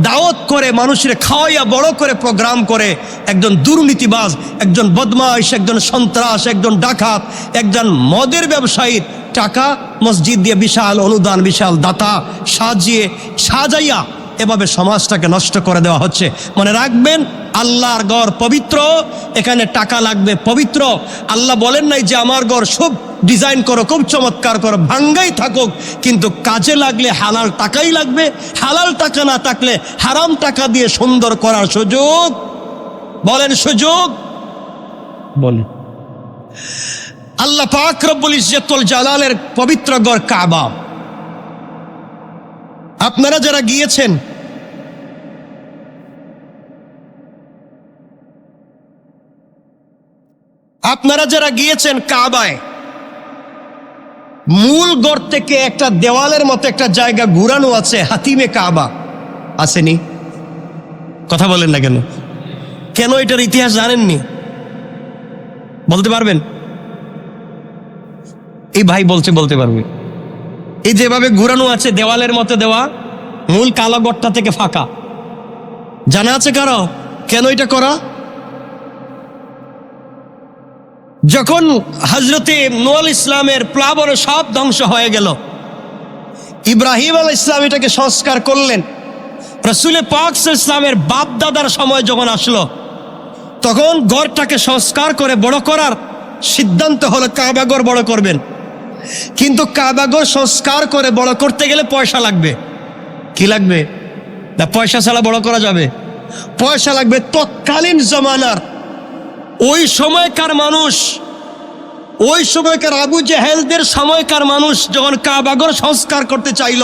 দাওয়াত করে, মানুষের খাওয়াইয়া বড় করে প্রোগ্রাম করে, একজন দুর্নীতিবাজ, একজন বদমাইশ, একজন সন্ত্রাস, একজন ডাকাত, একজন মদের ব্যবসায়ীর টাকা মসজিদ দিয়ে বিশাল অনুদান, বিশাল দাতা সাজাইয়া এভাবে সমাজটাকে নষ্ট করে দেওয়া হচ্ছে। মনে রাখবেন, আল্লাহর ঘর পবিত্র, এখানে টাকা লাগবে পবিত্র। আল্লাহ বলেন নাই যে আমার ঘর সব ডিজাইন করো, খুব চমৎকার করো, ভাঙ্গাই থাকুক, কিন্তু কাজে লাগলে হালাল টাকাই লাগবে। হালাল টাকা না থাকলে হারাম টাকা দিয়ে সুন্দর করার সুযোগ, বলেন সুযোগ বলেন। আল্লাহ পাক রব্বুল ইজ্জতুল জালালের পবিত্র ঘর কাবা, আপনারা যারা গিয়েছেন কাবায়, মূল ঘর থেকে একটা দেওয়ালের মতো একটা জায়গা ঘুরানো আছে, হাতিমে কাবা আসেনি? কথা বলেন না কেন? কেন এটার ইতিহাস জানেননি? বলতে পারবেন? এই ভাই বলতে পারবে। এই যেভাবে ঘুরানো আছে দেওয়ালের মতো দেওয়া, মূল কালো ঘরটা থেকে ফাঁকা, জানা আছে কারো কেন এটা করা? যখন হযরতে নূহ আলাইহিস সালামের প্লাবনে সব ধ্বংস হয়ে গেল, ইব্রাহিম আলাইহিস সালাম এটাকে সংস্কার করলেন। রাসূল পাক সাল্লাল্লাহু আলাইহি ওয়াসাল্লামের বাপ দাদার সময় যখন আসলো, তখন ঘরটাকে সংস্কার করে বড় করার সিদ্ধান্ত হলো কাবা ঘর বড় করবেন। কিন্তু কাবা ঘর সংস্কার করে বড় করতে গেলে পয়সা লাগবে। কি লাগবে? না পয়সা ছাড়া বড় করা যাবে? পয়সা লাগবে। তৎকালীন জমানার ওই সময়কার মানুষ, ওই সময়কার আবু জেহেলদের সময়কার মানুষ যখন কাবাগর সংস্কার করতে চাইল,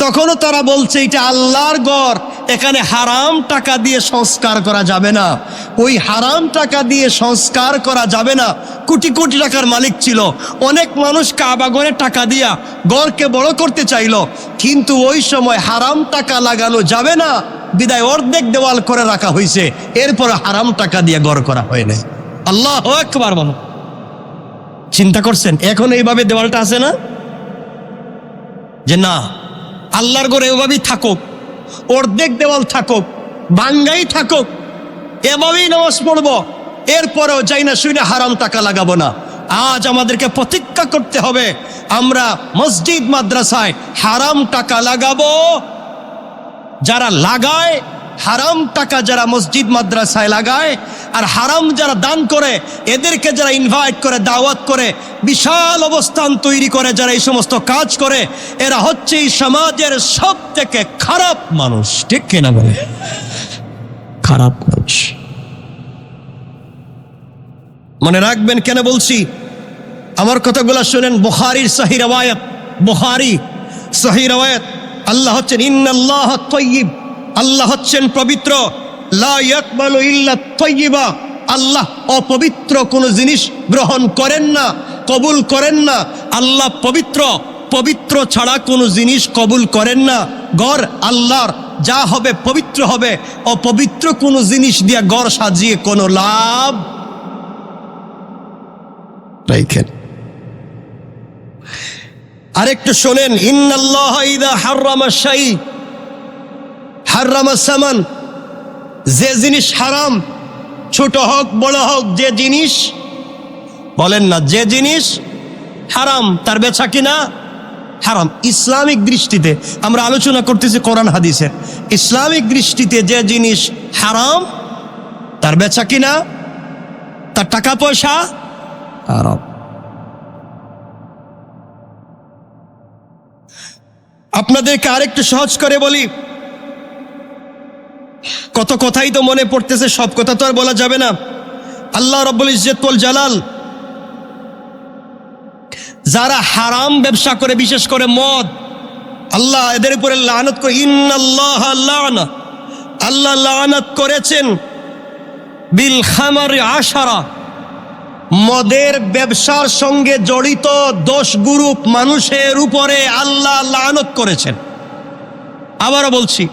তখনও তারা বলছে এটা আল্লাহর ঘর, এখানে হারাম টাকা দিয়ে সংস্কার করা যাবে না। ওই হারাম টাকা দিয়ে সংস্কার করা যাবে না। কোটি কোটি টাকার মালিক ছিল, অনেক মানুষ কাবাগরে টাকা দিয়া ঘরকে বড় করতে চাইল, কিন্তু ওই সময় হারাম টাকা লাগানো যাবে না বিদায় অর্ধেক দেওয়াল করে রাখা হয়েছে, এরপরে হারাম টাকা দিয়ে ঘর করা হয় নাই। আল্লাহু আকবার বলো। চিন্তা করছেন এখন এইভাবে দেওয়ালটা আছে না, যে না আল্লাহর ঘরে এভাবেই থাকুক, অর্ধেক দেওয়াল থাকুক, ভাঙ্গাই থাকুক, এভাবেই নামাজ পড়বো, এরপরেও যাই না শুই না হারাম টাকা লাগাবো না। আজ আমাদেরকে প্রতিজ্ঞা করতে হবে, আমরা মসজিদ মাদ্রাসায় হারাম টাকা লাগাবো। যারা লাগায় হারাম টাকা, যারা মসজিদ মাদ্রাসায় লাগায় আর হারাম যারা দান করে, এদেরকে যারা ইনভাইট করে, দাওয়াত করে, বিশাল অবস্থান তৈরি করে, যারা এই সমস্ত কাজ করে, এরা হচ্ছে এই সমাজের সব থেকে খারাপ মানুষ। ঠিক কিনা বলে? খারাপ মানুষ। মনে রাখবেন কেন বলছি, আমার কথাগুলো শুনেন। বুখারীর সহিহ riwayat, বুখারী সহিহ riwayat, আল্লাহ হচ্ছেন ইন্নাল্লাহ তাইয়্যিব, আল্লাহ হচ্ছেন পবিত্র, লা ইয়াকবালু ইল্লা তাইয়্যিবা, আল্লাহ অপবিত্র কোনো জিনিস গ্রহণ করেন না, কবুল করেন না। আল্লাহ পবিত্র, পবিত্র ছাড়া কোনো জিনিস কবুল করেন না। ঘর আল্লাহর, যা হবে পবিত্র হবে, অপবিত্র কোনো জিনিস দিয়ে ঘর সাজিয়ে কোনো লাভ রাখেন। আরেকটু শোনেন, ইন্নাল্লাহ ইযা হাররামা শাই হাররামা সামান, যে জিনিস হারাম, ছোট হোক বড় হোক, যে জিনিস, বলেন না, যে জিনিস হারাম তার বেচা কিনা হারাম। ইসলামিক দৃষ্টিতে আমরা আলোচনা করতেছি কোরআন হাদিসে, ইসলামিক দৃষ্টিতে যে জিনিস হারাম তার বেচা কিনা, তার টাকা পয়সা হারাম। আপনাদেরকে আরেকটু সহজ করে বলি, কত কথাই তো মনে পড়তেছে, সব কথা তো আর বলা যাবে না। আল্লাহ রাব্বুল ইজ্জত ওয়াল জালাল যারা হারাম ব্যবসা করে, বিশেষ করে মদ, আল্লাহ এদের উপরে লানত করে, ইন্নাল্লাহা লা'না, আল্লাহ লানত করেছেন বিল খামারি আশারা, মদের ব্যবসার সঙ্গে জড়িত 10 গ্রুপ মানুষের উপরে আল্লাহ লানত করেছেন। আবারও বলছি,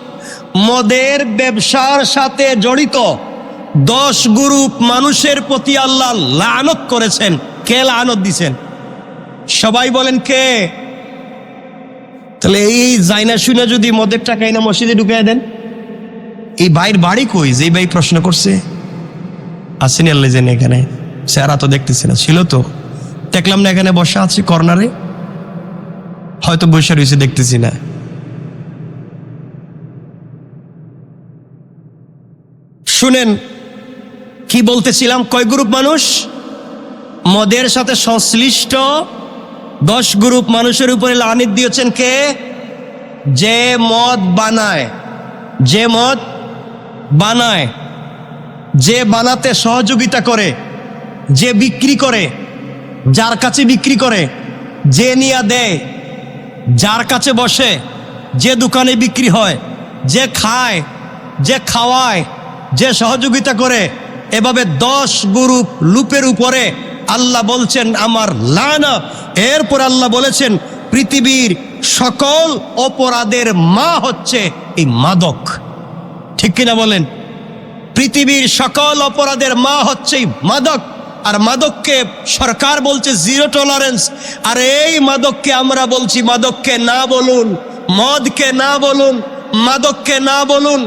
মদের ব্যবসার সাথে জড়িত 10 গ্রুপ মানুষের প্রতি আল্লাহ লানত করেছেন। কে লানত দিছেন? সবাই বলেন কে? তাহলে এই জাইনা শুনে যদি মদের টাকা এনে মসজিদে ঢুকিয়ে দেন, এই ভাইয়ের বাড়ি কই? যে ভাই প্রশ্ন করছে আসেনি, আল্লাহ জানে। এখানে চেহারা তো দেখতেছি না, ছিল তো দেখলাম না, এখানে বসা আছে কর্নারে, হয়তো বসে রয়েছে, দেখতেছি না। শুনেন কি বলতেছিলাম, কয় গ্রুপ মানুষ? মদের সাথে সংশ্লিষ্ট 10 গ্রুপ মানুষের উপরে লানত দিয়েছেন। কে? যে মদ বানায়, যে মদ বানায়, যে বানাতে সহযোগিতা করে, যে বিক্রি করে, যার কাছে বিক্রি করে, যে নিয়ে দেয়, যার কাছে বসে, যে দোকানে বিক্রি হয়, যে খায়, যে খাওয়ায়, যে সহযোগিতা করে, এভাবে 10 গ্রুপ লুপের উপরে আল্লাহ বলছেন আমার লানত। এরপর আল্লাহ বলেছেন পৃথিবীর সকল অপরাধের মা হচ্ছে এই মাদক। ঠিক কিনা বলেন? পৃথিবীর সকল অপরাধের মা হচ্ছে এই মাদক। আর মাদককে সরকার বলছে 0 টলারেন্স। আর এই মাদককে আমরা বলছি মাদককে না বলুন, মদকে না বলুন, মাদককে না বলুন।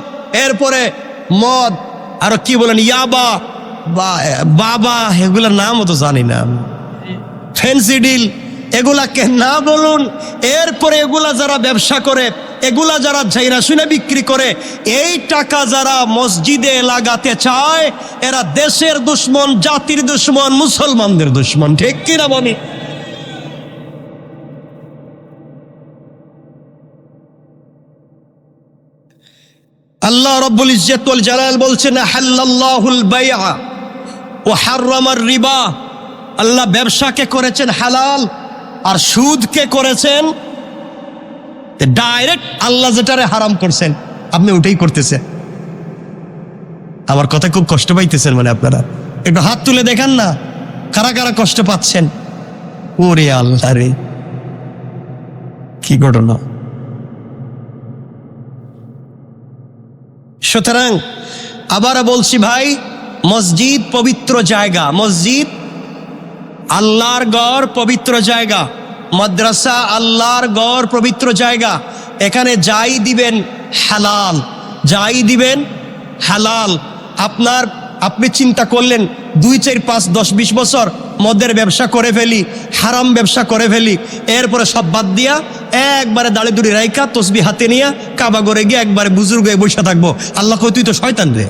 এরপরে মদ, আর কি বলেন, ইয়াবা, বাবা, এগুলার নামও তো জানি না, ফেন্সিডিল, এগুলাকে না বলুন। এরপরে এগুলা যারা ব্যবসা করে, এগুলা যারা জাইনা শুনে বিক্রি করে, এই টাকা যারা মসজিদে লাগাতে চায়, এরা দেশের দুশ্মন, জাতির দুশ্মন, মুসলমানদের দুশ্মন। ঠিক কিনা বলি? আল্লাহ রাব্বুল ইজ্জত ওয়াল জালাল বলছেন হাল্লাল্লাহুল বাইআ ওয়া হাররামার রিবা। আল্লাহ ব্যবসাকে করেছেন হালাল আর সুদকে করেছেন ডাইরেক্ট। আল্লাহ যেটারে হারাম করছেন আপনি ওটাই করতেছেন। আমার কথা খুব কষ্ট পাইতেছেন মানে আপনারা একটু হাত তুলে দেখান না কারা কারা কষ্ট পাচ্ছেন। ওরে আল্লাহ রে, কি ঘটনা। সুতরাং আবার বলছি ভাই, মসজিদ পবিত্র জায়গা, মসজিদ আল্লাহর ঘর পবিত্র জায়গা, মাদ্রাসা আল্লাহর ঘর পবিত্র জায়গা। এখানে যাই দিবেন হালাল, যাই দিবেন হালাল। আপনি চিন্তা করলেন 2, 4, 5, 10, 20 বছর মদের ব্যবসা করে ফেলি, হারাম ব্যবসা করে ফেলি, এরপরে সব বাদ দিয়া একবারে দাড়ি দুড়ি রাইকা তসবি হাতে নিয়ে কাবা ঘরে গিয়ে একবারে বুজুর্গ হয়ে বসে থাকবো। আল্লাহ কই তুই তো শয়তান রে,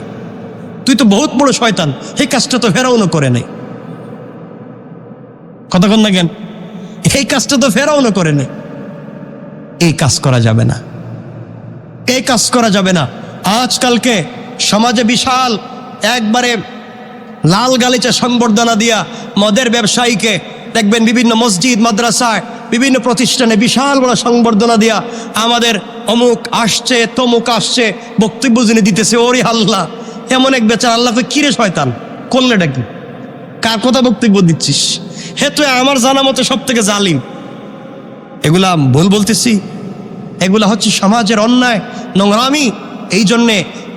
তুই তো বহুত বড় শয়তান, এই কাজটা তো ফেরাউনও করে নাই। কতক্ষণ দেখেন, এই কাজটা তো ফেরাউনও করে নাই। এই কাজ করা যাবে না, এই কাজ করা যাবে না। আজকালকে সমাজে বিশাল একবারে লাল গালিচা সংবর্ধনা দিয়া মদের ব্যবসায়ীকে দেখবেন বিভিন্ন মসজিদ মাদ্রাসায় বিভিন্ন প্রতিষ্ঠানে বিশাল বড় সংবর্ধনা দিয়া আমাদের অমুক আসছে তমুক আসছে বক্তব্য যিনি দিতেছে। ওরে আল্লাহ, এমন এক বেচারা। আল্লাহ কিরে শয়তান করলে ডাকি, কার কথা বক্তব্য দিচ্ছিস? হে তুই আমার জানা মতো সব থেকে জালিম। এগুলা ভুল বলতেছি, এগুলা হচ্ছে সমাজের অন্যায় নোংরামি। এই জন্যে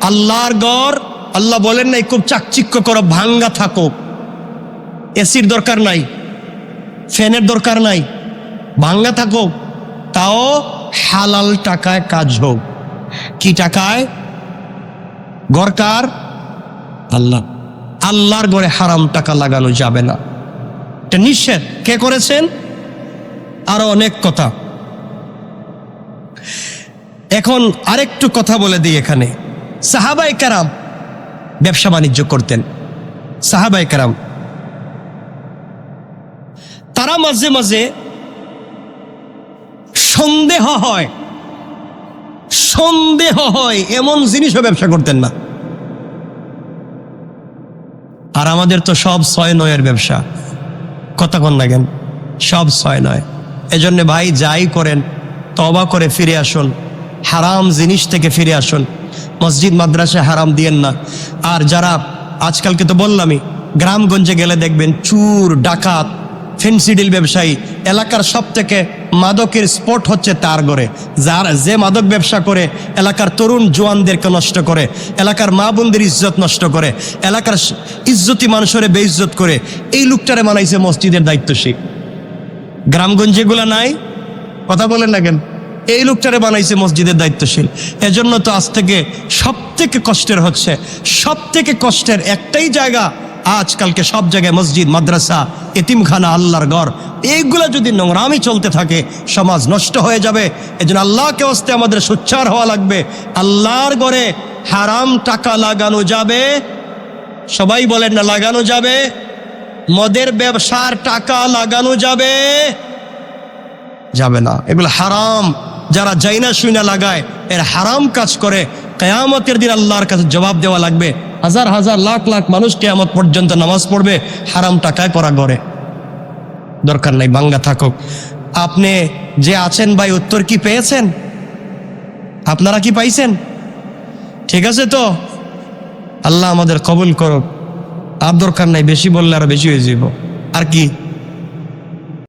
আল্লাহর ঘর আল্লাহ বলেন নাই খুব চাকচিক্য করো, ভাঙ্গা থাকো, এসির দরকার নাই, ফ্যানের দরকার নাই, ভাঙ্গা থাকো, তাও হালাল টাকায় কাজ হোক। কি টাকায়? ঘরকার আল্লাহ, আল্লাহর ঘরে হারাম টাকা লাগানো যাবে না, এটা নিষেধ। কে করেছেন? আরো অনেক কথা। এখন আরেকটু কথা বলে দিই এখানে। সাহাবায়ে কেরাম ব্যবসা বাণিজ্য করতেন। সাহাবায়ে কেরাম তারা মাঝে মাঝে সন্দেহ হয় এমন জিনিসও ব্যবসা করতেন না। আর আমাদের তো সব 6-9 ব্যবসা। কতক্ষণ লাগেন, সব 6-9। এজন্য ভাই যাই করেন তওবা করে ফিরে আসুন, হারাম জিনিস থেকে ফিরে আসুন। মসজিদ মাদ্রাসায় হারাম দিয়েন না। আর যারা আজকালকে তো বললামই, গ্রামগঞ্জে গেলে দেখবেন চুর ডাকাত ফেন্সিডিল ব্যবসায়ী, এলাকার সব থেকে মাদকের স্পট হচ্ছে তার ঘরে। যে মাদক ব্যবসা করে এলাকার তরুণ জোয়ানদেরকে নষ্ট করে, এলাকার মা বোনদের ইজ্জত নষ্ট করে, এলাকার ইজ্জতি মানুষের বেইজ্জত করে, এই লোকটারে মানাইছে মসজিদের দায়িত্বশীল। গ্রামগঞ্জে এগুলা নাই, কথা বলেন না কেন? এই লোকটারে বানাইছে মসজিদের দায়িত্বশীল। এজন্য তো আজ থেকে সব থেকে কষ্টের হচ্ছে, সব থেকে কষ্টের একটাই জায়গা আজকালকে সব জায়গায় মসজিদ মাদ্রাসা এতিমখানা আল্লাহর ঘর, এইগুলা যদি নোংরামি চলতে থাকে সমাজ নষ্ট হয়ে যাবে। এজন্য আল্লাহকে হস্তে আমাদের সোচ্চার হওয়া লাগবে। আল্লাহর ঘরে হারাম টাকা লাগানো যাবে? সবাই বলেন না লাগানো যাবে? মদের ব্যবসার টাকা লাগানো যাবে? যাবে না, এগুলো হারাম। যারা যাইনা শুইনা লাগায়, এর হারাম কাজ করে, কিয়ামতের দিন আল্লাহর কাছে জবাব দেওয়া লাগবে। হাজার হাজার লাখ লাখ মানুষ কিয়ামত পর্যন্ত নামাজ পড়বে হারাম টাকায় করা করে। দরকার নাই, ভাঙ্গা থাকুক। আপনি যে আছেন ভাই, উত্তর কি পেয়েছেন? আপনারা কি পাইছেন? ঠিক আছে তো? আল্লাহ আমাদের কবুল করুক। আর দরকার নাই, বেশি বললে আরো বেশি হয়ে যাব। আর কি